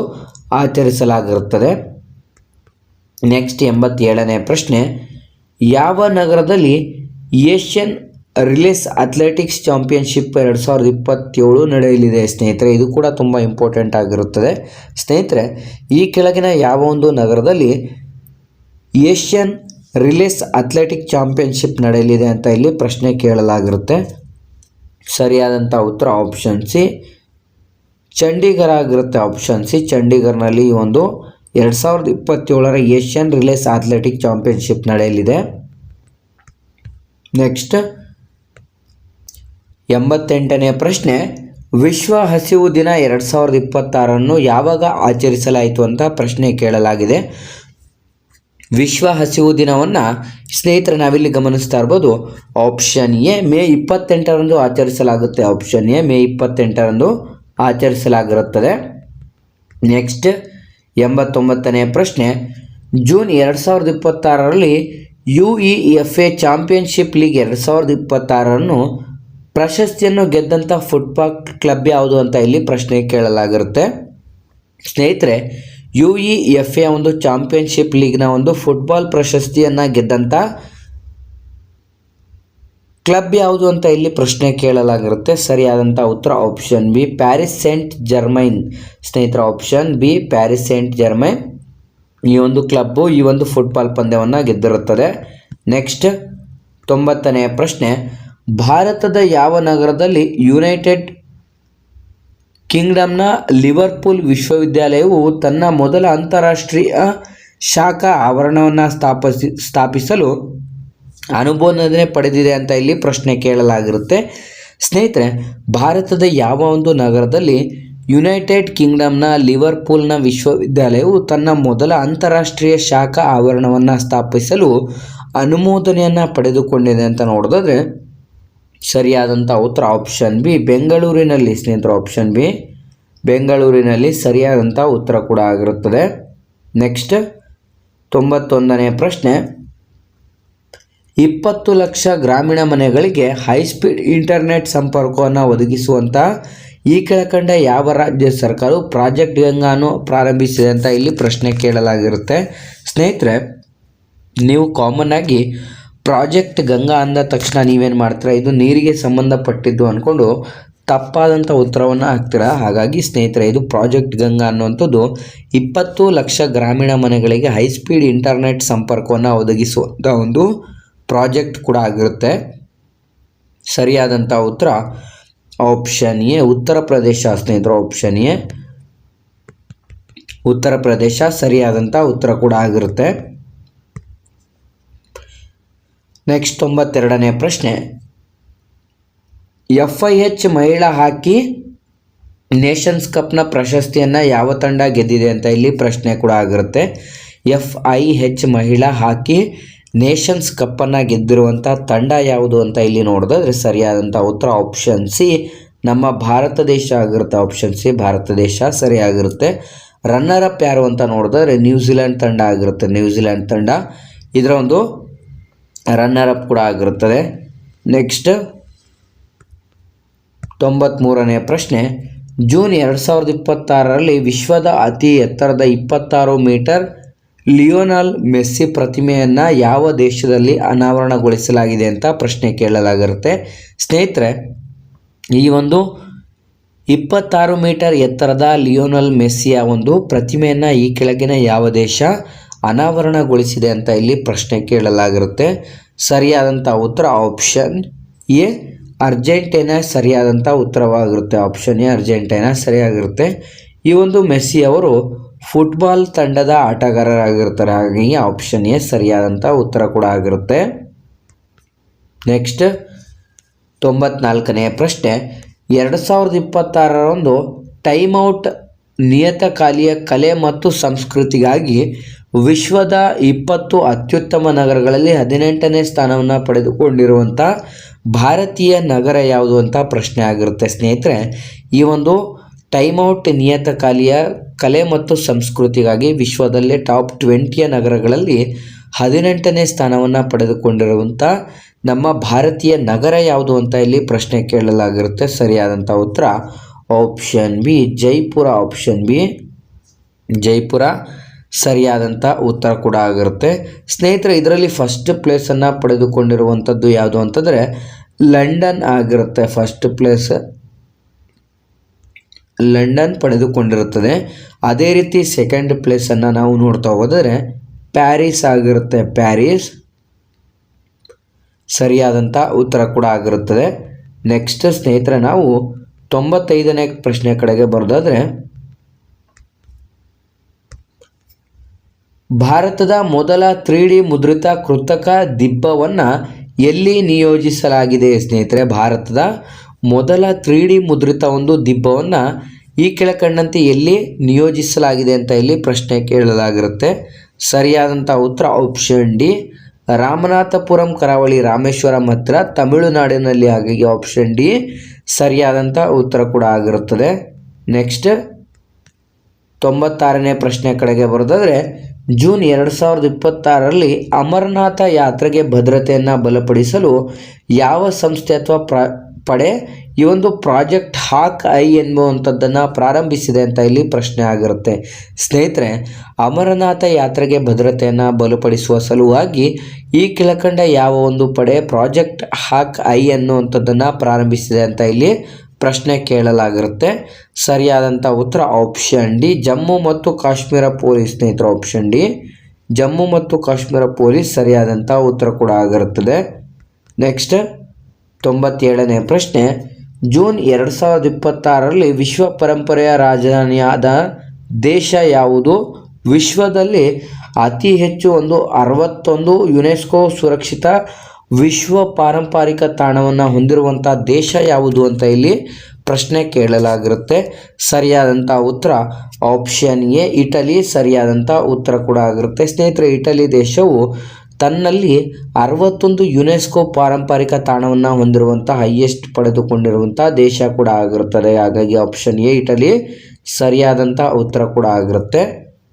ಆಚರಿಸಲಾಗಿರುತ್ತದೆ. ನೆಕ್ಸ್ಟ್ 87ನೇ ಪ್ರಶ್ನೆ, ಯಾವ ನಗರದಲ್ಲಿ ಏಷ್ಯನ್ ರಿಲೇಸ್ ಅಥ್ಲೆಟಿಕ್ಸ್ ಚಾಂಪಿಯನ್ಶಿಪ್ 2027 ನಡೆಯಲಿದೆ? ಸ್ನೇಹಿತರೆ, ಇದು ಕೂಡ ತುಂಬ ಇಂಪಾರ್ಟೆಂಟ್ ಆಗಿರುತ್ತದೆ. ಸ್ನೇಹಿತರೆ, ಈ ಕೆಳಗಿನ ಯಾವ ಒಂದು ನಗರದಲ್ಲಿ ಏಷ್ಯನ್ ರಿಲೇಸ್ ಅಥ್ಲೆಟಿಕ್ ಚಾಂಪಿಯನ್ಶಿಪ್ ನಡೆಯಲಿದೆ ಅಂತ ಇಲ್ಲಿ ಪ್ರಶ್ನೆ ಕೇಳಲಾಗಿರುತ್ತೆ. ಸರಿಯಾದಂಥ ಉತ್ತರ ಆಪ್ಷನ್ ಸಿ ಚಂಡೀಗಢ ಆಗಿರುತ್ತೆ. ಆಪ್ಷನ್ ಸಿ ಚಂಡೀಗಢನಲ್ಲಿ ಈ ಒಂದು 2027ರ ಏಷ್ಯನ್ ರಿಲೇಸ್ ಅಥ್ಲೆಟಿಕ್ ಚಾಂಪಿಯನ್ಶಿಪ್ ನಡೆಯಲಿದೆ. ನೆಕ್ಸ್ಟ್ 88ನೇ ಪ್ರಶ್ನೆ, ವಿಶ್ವ ಹಸಿವು ದಿನ 2026 ಯಾವಾಗ ಆಚರಿಸಲಾಯಿತು ಅಂತ ಪ್ರಶ್ನೆ ಕೇಳಲಾಗಿದೆ. ವಿಶ್ವ ಹಸಿವು ದಿನವನ್ನು ಸ್ನೇಹಿತರೆ ನಾವಿಲ್ಲಿ ಗಮನಿಸ್ತಾ ಇರ್ಬೋದು, ಆಪ್ಷನ್ ಎ ಮೇ 28ರಂದು ಆಚರಿಸಲಾಗುತ್ತೆ. ಆಪ್ಷನ್ ಎ ಮೇ 28ರಂದು ಆಚರಿಸಲಾಗಿರುತ್ತದೆ. ನೆಕ್ಸ್ಟ್ 89ನೇ ಪ್ರಶ್ನೆ, ಜೂನ್ 2026ರಲ್ಲಿ UEFA ಚಾಂಪಿಯನ್ಶಿಪ್ ಲೀಗ್ 2026 ಪ್ರಶಸ್ತಿಯನ್ನು ಗೆದ್ದಂಥ ಫುಟ್ಬಾಲ್ ಕ್ಲಬ್ ಯಾವುದು ಅಂತ ಇಲ್ಲಿ ಪ್ರಶ್ನೆ ಕೇಳಲಾಗಿರುತ್ತೆ. ಸ್ನೇಹಿತರೆ, UEFA ಒಂದು ಚಾಂಪಿಯನ್ಶಿಪ್ ಲೀಗ್ನ ಒಂದು ಫುಟ್ಬಾಲ್ ಪ್ರಶಸ್ತಿಯನ್ನು ಗೆದ್ದಂಥ ಕ್ಲಬ್ ಯಾವುದು ಅಂತ ಇಲ್ಲಿ ಪ್ರಶ್ನೆ ಕೇಳಲಾಗಿರುತ್ತೆ. ಸರಿಯಾದಂಥ ಉತ್ತರ ಆಪ್ಷನ್ ಬಿ ಪ್ಯಾರಿಸ್ ಸೇಂಟ್ ಜರ್ಮೈನ್. ಸ್ನೇಹಿತರೆ, ಆಪ್ಷನ್ ಬಿ ಪ್ಯಾರಿಸ್ ಸೇಂಟ್ ಜರ್ಮೈನ್ ಈ ಒಂದು ಕ್ಲಬ್ಬು ಈ ಒಂದು ಫುಟ್ಬಾಲ್ ಪಂದ್ಯವನ್ನು ಗೆದ್ದಿರುತ್ತದೆ. ನೆಕ್ಸ್ಟ್ 90ನೇ ಪ್ರಶ್ನೆ, ಭಾರತದ ಯಾವ ನಗರದಲ್ಲಿ ಯುನೈಟೆಡ್ ಕಿಂಗ್ಡಮ್ನ ಲಿವರ್ಪೂಲ್ ವಿಶ್ವವಿದ್ಯಾಲಯವು ತನ್ನ ಮೊದಲ ಅಂತಾರಾಷ್ಟ್ರೀಯ ಶಾಖಾ ಆವರಣವನ್ನು ಸ್ಥಾಪಿಸಲು ಅನುಮೋದನೆ ಪಡೆದಿದೆ ಅಂತ ಇಲ್ಲಿ ಪ್ರಶ್ನೆ ಕೇಳಲಾಗಿರುತ್ತೆ. ಸ್ನೇಹಿತರೆ, ಭಾರತದ ಯಾವ ಒಂದು ನಗರದಲ್ಲಿ ಯುನೈಟೆಡ್ ಕಿಂಗ್ಡಮ್ನ ಲಿವರ್ಪೂಲ್ನ ವಿಶ್ವವಿದ್ಯಾಲಯವು ತನ್ನ ಮೊದಲ ಅಂತಾರಾಷ್ಟ್ರೀಯ ಶಾಖಾ ಆವರಣವನ್ನು ಸ್ಥಾಪಿಸಲು ಅನುಮೋದನೆಯನ್ನು ಪಡೆದುಕೊಂಡಿದೆ ಅಂತ ನೋಡೋದಾದ್ರೆ ಸರಿಯಾದಂಥ ಉತ್ತರ ಆಪ್ಷನ್ ಬಿ ಬೆಂಗಳೂರಿನಲ್ಲಿ. ಸ್ನೇಹಿತರೆ, ಆಪ್ಷನ್ ಬಿ ಬೆಂಗಳೂರಿನಲ್ಲಿ ಸರಿಯಾದಂಥ ಉತ್ತರ ಕೂಡ ಆಗಿರುತ್ತದೆ. ನೆಕ್ಸ್ಟ್ 91ನೇ ಪ್ರಶ್ನೆ, 20 ಲಕ್ಷ ಗ್ರಾಮೀಣ ಮನೆಗಳಿಗೆ ಹೈಸ್ಪೀಡ್ ಇಂಟರ್ನೆಟ್ ಸಂಪರ್ಕವನ್ನು ಒದಗಿಸುವಂಥ ಈ ಕೆಳಕಂಡ ಯಾವ ರಾಜ್ಯ ಸರ್ಕಾರವು ಪ್ರಾಜೆಕ್ಟ್ ಗಂಗಾನು ಪ್ರಾರಂಭಿಸಿದೆ ಅಂತ ಇಲ್ಲಿ ಪ್ರಶ್ನೆ ಕೇಳಲಾಗಿರುತ್ತೆ. ಸ್ನೇಹಿತರೆ, ನೀವು ಕಾಮನ್ ಆಗಿ ಪ್ರಾಜೆಕ್ಟ್ ಗಂಗಾ ಅಂದ ತಕ್ಷಣ ನೀವೇನು ಮಾಡ್ತೀರಾ, ಇದು ನೀರಿಗೆ ಸಂಬಂಧಪಟ್ಟಿದ್ದು ಅಂದ್ಕೊಂಡು ತಪ್ಪಾದಂಥ ಉತ್ತರವನ್ನು ಹಾಕ್ತೀರಾ. ಹಾಗಾಗಿ ಸ್ನೇಹಿತರೆ, ಇದು ಪ್ರಾಜೆಕ್ಟ್ ಗಂಗಾ ಅನ್ನುವಂಥದ್ದು 20 ಲಕ್ಷ ಗ್ರಾಮೀಣ ಮನೆಗಳಿಗೆ ಹೈಸ್ಪೀಡ್ ಇಂಟರ್ನೆಟ್ ಸಂಪರ್ಕವನ್ನು ಒದಗಿಸುವಂಥ ಒಂದು ಪ್ರಾಜೆಕ್ಟ್ ಕೂಡ ಆಗಿರುತ್ತೆ. ಸರಿಯಾದಂಥ ಉತ್ತರ ಆಪ್ಷನ್ ಎ ಉತ್ತರ ಪ್ರದೇಶ. ಸ್ನೇಹಿತರು, ಆಪ್ಷನ್ ಎ ಉತ್ತರ ಪ್ರದೇಶ ಸರಿಯಾದಂಥ ಉತ್ತರ ಕೂಡ ಆಗಿರುತ್ತೆ. ನೆಕ್ಸ್ಟ್ 92ನೇ ಪ್ರಶ್ನೆ, FIH ಮಹಿಳಾ ಹಾಕಿ ನೇಷನ್ಸ್ ಕಪ್ನ ಪ್ರಶಸ್ತಿಯನ್ನು ಯಾವ ತಂಡ ಗೆದ್ದಿದೆ ಅಂತ ಇಲ್ಲಿ ಪ್ರಶ್ನೆ ಕೂಡ ಆಗಿರುತ್ತೆ. FIH ಮಹಿಳಾ ಹಾಕಿ ನೇಷನ್ಸ್ ಕಪ್ಪನ್ನು ಗೆದ್ದಿರುವಂಥ ತಂಡ ಯಾವುದು ಅಂತ ಇಲ್ಲಿ ನೋಡಿದ್ರೆ ಸರಿಯಾದಂಥ ಉತ್ತರ ಆಪ್ಷನ್ ಸಿ ನಮ್ಮ ಭಾರತ ದೇಶ ಆಗಿರುತ್ತೆ. ಆಪ್ಷನ್ ಸಿ ಭಾರತ ದೇಶ ಸರಿಯಾಗಿರುತ್ತೆ. ರನ್ನರ್ ಅಪ್ ಯಾರು ಅಂತ ನೋಡಿದ್ರೆ ನ್ಯೂಜಿಲೆಂಡ್ ತಂಡ ಆಗಿರುತ್ತೆ. ನ್ಯೂಜಿಲೆಂಡ್ ತಂಡ ಇದರ ಒಂದು ರನ್ನರ್ ಅಪ್ ಕೂಡ ಆಗಿರುತ್ತದೆ. ನೆಕ್ಸ್ಟ್ 93ನೇ ಪ್ರಶ್ನೆ, ಜೂನ್ 2026ರಲ್ಲಿ ವಿಶ್ವದ ಅತಿ ಎತ್ತರದ 26 ಮೀಟರ್ ಲಿಯೋನೆಲ್ ಮೆಸ್ಸಿ ಪ್ರತಿಮೆಯನ್ನು ಯಾವ ದೇಶದಲ್ಲಿ ಅನಾವರಣಗೊಳಿಸಲಾಗಿದೆ ಅಂತ ಪ್ರಶ್ನೆ ಕೇಳಲಾಗಿರುತ್ತೆ. ಸ್ನೇಹಿತರೆ, ಈ ಒಂದು 26 ಮೀಟರ್ ಎತ್ತರದ ಲಿಯೋನೆಲ್ ಮೆಸ್ಸಿಯ ಒಂದು ಪ್ರತಿಮೆಯನ್ನು ಈ ಕೆಳಗಿನ ಯಾವ ದೇಶ ಅನಾವರಣಗೊಳಿಸಿದೆ ಅಂತ ಇಲ್ಲಿ ಪ್ರಶ್ನೆ ಕೇಳಲಾಗಿರುತ್ತೆ. ಸರಿಯಾದಂಥ ಉತ್ತರ ಆಪ್ಷನ್ ಎ ಅರ್ಜೆಂಟೈನಾ ಸರಿಯಾದಂಥ ಉತ್ತರವಾಗಿರುತ್ತೆ. ಆಪ್ಷನ್ ಎ ಅರ್ಜೆಂಟೈನಾ ಸರಿಯಾಗಿರುತ್ತೆ. ಈ ಒಂದು ಮೆಸ್ಸಿ ಅವರು ಫುಟ್ಬಾಲ್ ತಂಡದ ಆಟಗಾರರಾಗಿರ್ತಾರೆ. ಹಾಗಾಗಿ ಆಪ್ಷನ್ ಎ ಸರಿಯಾದಂಥ ಉತ್ತರ ಕೂಡ ಆಗಿರುತ್ತೆ. ನೆಕ್ಸ್ಟ್ 94ನೇ ಪ್ರಶ್ನೆ, 2026ರಂದು ಟೈಮ್ ಔಟ್ ನಿಯತಕಾಲಿಯ ಕಲೆ ಮತ್ತು ಸಂಸ್ಕೃತಿಗಾಗಿ ವಿಶ್ವದ 20 ಅತ್ಯುತ್ತಮ ನಗರಗಳಲ್ಲಿ 18ನೇ ಸ್ಥಾನವನ್ನು ಪಡೆದುಕೊಂಡಿರುವಂಥ ಭಾರತೀಯ ನಗರ ಯಾವುದು ಅಂತ ಪ್ರಶ್ನೆ ಆಗಿರುತ್ತೆ. ಸ್ನೇಹಿತರೆ, ಈ ಒಂದು ಟೈಮ್ ಔಟ್ ನಿಯತಕಾಲಿಯ ಕಲೆ ಮತ್ತು ಸಂಸ್ಕೃತಿಗಾಗಿ ವಿಶ್ವದಲ್ಲೇ ಟಾಪ್ 20ಯ ನಗರಗಳಲ್ಲಿ 18ನೇ ಸ್ಥಾನವನ್ನು ಪಡೆದುಕೊಂಡಿರುವಂಥ ನಮ್ಮ ಭಾರತೀಯ ನಗರ ಯಾವುದು ಅಂತ ಇಲ್ಲಿ ಪ್ರಶ್ನೆ ಕೇಳಲಾಗಿರುತ್ತೆ. ಸರಿಯಾದಂಥ ಉತ್ತರ option B Jaipur. Option B Jaipur ಸರಿಯಾದಂಥ ಉತ್ತರ ಕೂಡ ಆಗಿರುತ್ತೆ. ಸ್ನೇಹಿತರೆ, ಇದರಲ್ಲಿ ಫಸ್ಟ್ ಪ್ಲೇಸನ್ನು ಪಡೆದುಕೊಂಡಿರುವಂಥದ್ದು ಯಾವುದು ಅಂತಂದರೆ ಲಂಡನ್ ಆಗಿರುತ್ತೆ. ಫಸ್ಟ್ ಪ್ಲೇಸ್ ಲಂಡನ್ ಪಡೆದುಕೊಂಡಿರುತ್ತದೆ. ಅದೇ ರೀತಿ ಸೆಕೆಂಡ್ ಪ್ಲೇಸನ್ನು ನಾವು ನೋಡ್ತಾ ಹೋದರೆ ಪ್ಯಾರಿಸ್ ಆಗಿರುತ್ತೆ. ಪ್ಯಾರಿಸ್ ಸರಿಯಾದಂಥ ಉತ್ತರ ಕೂಡ ಆಗಿರುತ್ತದೆ. ನೆಕ್ಸ್ಟ್ ಸ್ನೇಹಿತರೆ, ನಾವು 95ನೇ ಪ್ರಶ್ನೆ ಕಡೆಗೆ ಬರೋದಾದರೆ, ಭಾರತದ ಮೊದಲ 3D ಮುದ್ರಿತ ಕೃತಕ ದಿಬ್ಬವನ್ನು ಎಲ್ಲಿ ನಿಯೋಜಿಸಲಾಗಿದೆ? ಸ್ನೇಹಿತರೆ, ಭಾರತದ ಮೊದಲ 3D ಮುದ್ರಿತ ಒಂದು ದಿಬ್ಬವನ್ನು ಈ ಕೆಳಕಂಡಂತೆ ಎಲ್ಲಿ ನಿಯೋಜಿಸಲಾಗಿದೆ ಅಂತ ಇಲ್ಲಿ ಪ್ರಶ್ನೆ ಕೇಳಲಾಗಿರುತ್ತೆ. ಸರಿಯಾದಂಥ ಉತ್ತರ ಆಪ್ಷನ್ ಡಿ ರಾಮನಾಥಪುರಂ ಕರಾವಳಿ ರಾಮೇಶ್ವರಂ ಹತ್ತಿರ ತಮಿಳುನಾಡಿನಲ್ಲಿ. ಹಾಗಾಗಿ ಆಪ್ಷನ್ ಡಿ ಸರಿಯಾದಂಥ ಉತ್ತರ ಕೂಡ ಆಗಿರುತ್ತದೆ. ನೆಕ್ಸ್ಟ್ 96ನೇ ಪ್ರಶ್ನೆ ಕಡೆಗೆ ಬರೋದಾದರೆ, ಜೂನ್ 2026ರಲ್ಲಿ ಅಮರನಾಥ ಯಾತ್ರೆಗೆ ಭದ್ರತೆಯನ್ನು ಬಲಪಡಿಸಲು ಯಾವ ಸಂಸ್ಥೆ ಅಥವಾ ಪಡೆ ಈ ಒಂದು ಪ್ರಾಜೆಕ್ಟ್ ಹಾಕ್ ಐ ಎನ್ನುವಂಥದ್ದನ್ನು ಪ್ರಾರಂಭಿಸಿದೆ ಅಂತ ಇಲ್ಲಿ ಪ್ರಶ್ನೆ ಆಗಿರುತ್ತೆ. ಸ್ನೇಹಿತರೆ, ಅಮರನಾಥ ಯಾತ್ರೆಗೆ ಭದ್ರತೆಯನ್ನು ಬಲಪಡಿಸುವ ಸಲುವಾಗಿ ಈ ಕೆಳಕಂಡ ಯಾವ ಒಂದು ಪಡೆ ಪ್ರಾಜೆಕ್ಟ್ ಹಾಕ್ ಐ ಅನ್ನುವಂಥದ್ದನ್ನು ಪ್ರಾರಂಭಿಸಿದೆ ಅಂತ ಇಲ್ಲಿ ಪ್ರಶ್ನೆ ಕೇಳಲಾಗಿರುತ್ತೆ. ಸರಿಯಾದಂಥ ಉತ್ತರ ಆಪ್ಷನ್ ಡಿ ಜಮ್ಮು ಮತ್ತು ಕಾಶ್ಮೀರ ಪೊಲೀಸ್. ಸ್ನೇಹಿತರು, ಆಪ್ಷನ್ ಡಿ ಜಮ್ಮು ಮತ್ತು ಕಾಶ್ಮೀರ ಪೊಲೀಸ್ ಸರಿಯಾದಂಥ ಉತ್ತರ ಕೂಡ ಆಗಿರುತ್ತದೆ. ನೆಕ್ಸ್ಟ್ 97ನೇ ಪ್ರಶ್ನೆ, ಜೂನ್ 2026ರಲ್ಲಿ ವಿಶ್ವ ಪರಂಪರೆಯ ರಾಜಧಾನಿಯಾದ ದೇಶ ಯಾವುದು? ವಿಶ್ವದಲ್ಲಿ ಅತಿ ಹೆಚ್ಚು 61 ಯುನೆಸ್ಕೋ ಸುರಕ್ಷಿತ ವಿಶ್ವ ಪಾರಂಪರಿಕ ತಾಣವನ್ನು ಹೊಂದಿರುವಂಥ ದೇಶ ಯಾವುದು ಅಂತ ಇಲ್ಲಿ ಪ್ರಶ್ನೆ ಕೇಳಲಾಗಿರುತ್ತೆ. ಸರಿಯಾದಂಥ ಉತ್ತರ ಆಪ್ಷನ್ ಎ ಇಟಲಿ ಸರಿಯಾದಂಥ ಉತ್ತರ ಕೂಡ ಆಗಿರುತ್ತೆ. ಸ್ನೇಹಿತರೆ, ಇಟಲಿ ದೇಶವು ತನ್ನಲ್ಲಿ 61 ಯುನೆಸ್ಕೋ ಪಾರಂಪರಿಕ ತಾಣವನ್ನು ಹೊಂದಿರುವಂಥ ಹೈಯೆಸ್ಟ್ ಪಡೆದುಕೊಂಡಿರುವಂಥ ದೇಶ ಕೂಡ ಆಗಿರುತ್ತದೆ. ಹಾಗಾಗಿ ಆಪ್ಷನ್ ಎ ಇಟಲಿ ಸರಿಯಾದಂಥ ಉತ್ತರ ಕೂಡ ಆಗಿರುತ್ತೆ.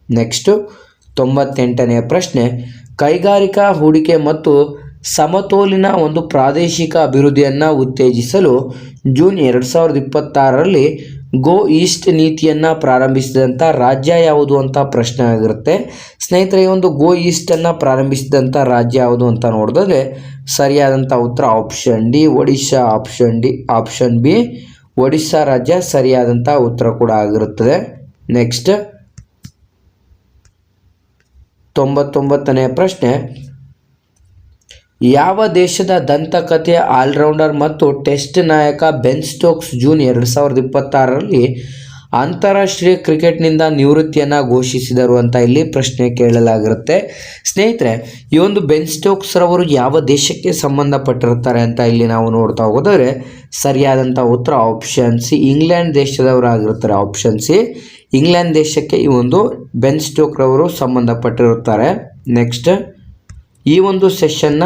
ನೆಕ್ಸ್ಟು 98ನೇ ಪ್ರಶ್ನೆ, ಕೈಗಾರಿಕಾ ಹೂಡಿಕೆ ಮತ್ತು ಸಮತೋಲಿತ ಒಂದು ಪ್ರಾದೇಶಿಕ ಅಭಿವೃದ್ಧಿಯನ್ನು ಉತ್ತೇಜಿಸಲು ಜೂನ್ 2026ರಲ್ಲಿ ಗೋ ಈಸ್ಟ್ ನೀತಿಯನ್ನು ಪ್ರಾರಂಭಿಸಿದಂಥ ರಾಜ್ಯ ಯಾವುದು ಅಂತ ಪ್ರಶ್ನೆ ಆಗಿರುತ್ತೆ. ಸ್ನೇಹಿತರೆ, ಈ ಒಂದು ಗೋ ಈಸ್ಟನ್ನು ಪ್ರಾರಂಭಿಸಿದಂಥ ರಾಜ್ಯ ಯಾವುದು ಅಂತ ನೋಡಿದ್ರೆ ಸರಿಯಾದಂಥ ಉತ್ತರ option D Odisha. Option B Odisha ರಾಜ್ಯ ಸರಿಯಾದಂಥ ಉತ್ತರ ಕೂಡ ಆಗಿರುತ್ತದೆ. ನೆಕ್ಸ್ಟ್ 99ನೇ ಪ್ರಶ್ನೆ, ಯಾವ ದೇಶದ ದಂತಕಥೆಯ ಆಲ್ರೌಂಡರ್ ಮತ್ತು ಟೆಸ್ಟ್ ನಾಯಕ ಬೆನ್ ಸ್ಟೋಕ್ಸ್ ಜೂನ್ 2026ರಲ್ಲಿ ಅಂತಾರಾಷ್ಟ್ರೀಯ ಕ್ರಿಕೆಟ್ನಿಂದ ನಿವೃತ್ತಿಯನ್ನು ಘೋಷಿಸಿದರು ಅಂತ ಇಲ್ಲಿ ಪ್ರಶ್ನೆ ಕೇಳಲಾಗಿರುತ್ತೆ. ಸ್ನೇಹಿತರೆ, ಈ ಒಂದು ಬೆನ್ ಸ್ಟೋಕ್ಸ್ ರವರು ಯಾವ ದೇಶಕ್ಕೆ ಸಂಬಂಧಪಟ್ಟಿರುತ್ತಾರೆ ಅಂತ ಇಲ್ಲಿ ನಾವು ನೋಡ್ತಾ ಹೋಗೋದಾದ್ರೆ ಸರಿಯಾದಂಥ ಉತ್ತರ ಆಪ್ಷನ್ ಸಿ ಇಂಗ್ಲೆಂಡ್ ದೇಶದವರಾಗಿರ್ತಾರೆ. ಆಪ್ಷನ್ ಸಿ ಇಂಗ್ಲೆಂಡ್ ದೇಶಕ್ಕೆ ಈ ಒಂದು ಬೆನ್ ಸ್ಟೋಕ್ ರವರು ಸಂಬಂಧಪಟ್ಟಿರುತ್ತಾರೆ. ನೆಕ್ಸ್ಟ್ ಈ ಒಂದು ಸೆಷನ್ನ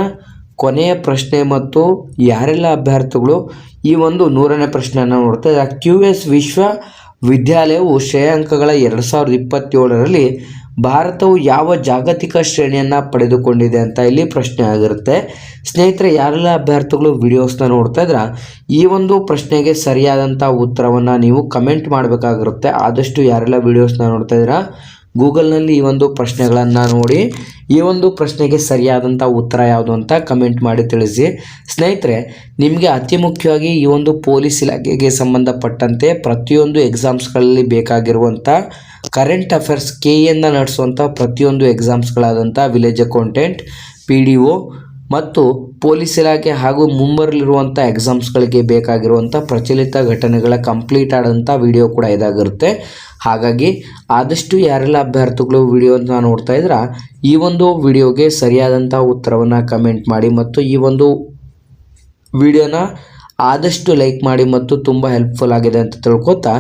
ಕೊನೆಯ ಪ್ರಶ್ನೆ ಮತ್ತು ಯಾರೆಲ್ಲ ಅಭ್ಯರ್ಥಿಗಳು ಈ ಒಂದು 100ನೇ ಪ್ರಶ್ನೆಯನ್ನು ನೋಡ್ತಾ QS ವಿಶ್ವವಿದ್ಯಾಲಯವು ಶ್ರೇಯಾಂಕಗಳ 2027ರಲ್ಲಿ ಭಾರತವು ಯಾವ ಜಾಗತಿಕ ಶ್ರೇಣಿಯನ್ನು ಪಡೆದುಕೊಂಡಿದೆ ಅಂತ ಇಲ್ಲಿ ಪ್ರಶ್ನೆ ಆಗಿರುತ್ತೆ. ಸ್ನೇಹಿತರೆ, ಯಾರೆಲ್ಲ ಅಭ್ಯರ್ಥಿಗಳು ವಿಡಿಯೋಸ್ನ ನೋಡ್ತಾ ಇದ್ರೆ ಈ ಒಂದು ಪ್ರಶ್ನೆಗೆ ಸರಿಯಾದಂಥ ಉತ್ತರವನ್ನು ನೀವು ಕಮೆಂಟ್ ಮಾಡಬೇಕಾಗಿರುತ್ತೆ. ಆದಷ್ಟು ಯಾರೆಲ್ಲ ವಿಡಿಯೋಸ್ನ ನೋಡ್ತಾ ಇದ್ದೀರಾ ಗೂಗಲ್ನಲ್ಲಿ ಈ ಒಂದು ಪ್ರಶ್ನೆಗಳನ್ನು ನೋಡಿ ಈ ಒಂದು ಪ್ರಶ್ನೆಗೆ ಸರಿಯಾದಂಥ ಉತ್ತರ ಯಾವುದು ಅಂತ ಕಮೆಂಟ್ ಮಾಡಿ ತಿಳಿಸಿ. ಸ್ನೇಹಿತರೆ, ನಿಮಗೆ ಅತಿ ಮುಖ್ಯವಾಗಿ ಈ ಒಂದು ಪೊಲೀಸ್ ಇಲಾಖೆಗೆ ಸಂಬಂಧಪಟ್ಟಂತೆ ಪ್ರತಿಯೊಂದು ಎಕ್ಸಾಮ್ಸ್ಗಳಲ್ಲಿ ಬೇಕಾಗಿರುವಂಥ ಕರೆಂಟ್ ಅಫೇರ್ಸ್ ಕೆಎನ್ನು ನಡೆಸುವಂಥ ಪ್ರತಿಯೊಂದು ಎಕ್ಸಾಮ್ಸ್ಗಳಾದಂಥ ವಿಲೇಜ್ ಅಕೌಂಟೆಂಟ್, PDO ಮತ್ತು ಪೊಲೀಸ್ ಇಲಾಖೆ ಹಾಗೂ ಮುಂಬರಲಿರುವಂಥ ಎಕ್ಸಾಮ್ಸ್ಗಳಿಗೆ ಬೇಕಾಗಿರುವಂಥ ಪ್ರಚಲಿತ ಘಟನೆಗಳ ಕಂಪ್ಲೀಟ್ ಆದಂಥ ವಿಡಿಯೋ ಕೂಡ ಇದಾಗಿರುತ್ತೆ. ಹಾಗಾಗಿ ಆದಷ್ಟು ಯಾರೆಲ್ಲ ಅಭ್ಯರ್ಥಿಗಳು ವಿಡಿಯೋನ ನೋಡ್ತಾ ಇದ್ರೆ ಈ ಒಂದು ವಿಡಿಯೋಗೆ ಸರಿಯಾದಂಥ ಉತ್ತರವನ್ನು ಕಮೆಂಟ್ ಮಾಡಿ ಮತ್ತು ಈ ಒಂದು ವಿಡಿಯೋನ ಆದಷ್ಟು ಲೈಕ್ ಮಾಡಿ ಮತ್ತು ತುಂಬ ಹೆಲ್ಪ್ಫುಲ್ ಆಗಿದೆ ಅಂತ ತಿಳ್ಕೊತಾ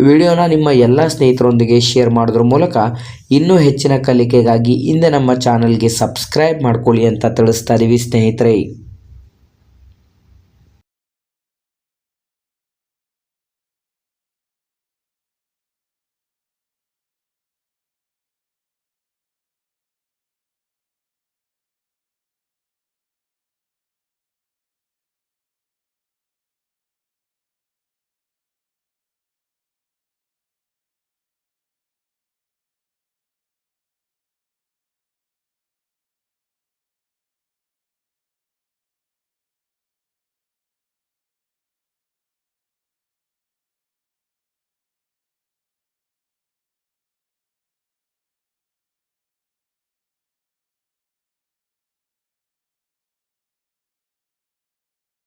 ವಿಡಿಯೋನ ನಿಮ್ಮ ಎಲ್ಲ ಸ್ನೇಹಿತರೊಂದಿಗೆ ಶೇರ್ ಮಾಡೋದ್ರ ಮೂಲಕ ಇನ್ನೂ ಹೆಚ್ಚಿನ ಕಲಿಕೆಗಾಗಿ ಹಿಂದೆ ನಮ್ಮ ಚಾನಲ್ಗೆ ಸಬ್ಸ್ಕ್ರೈಬ್ ಮಾಡ್ಕೊಳ್ಳಿ ಅಂತ ತಿಳಿಸ್ತಾ ಇದ್ದೀವಿ ಸ್ನೇಹಿತರೆ.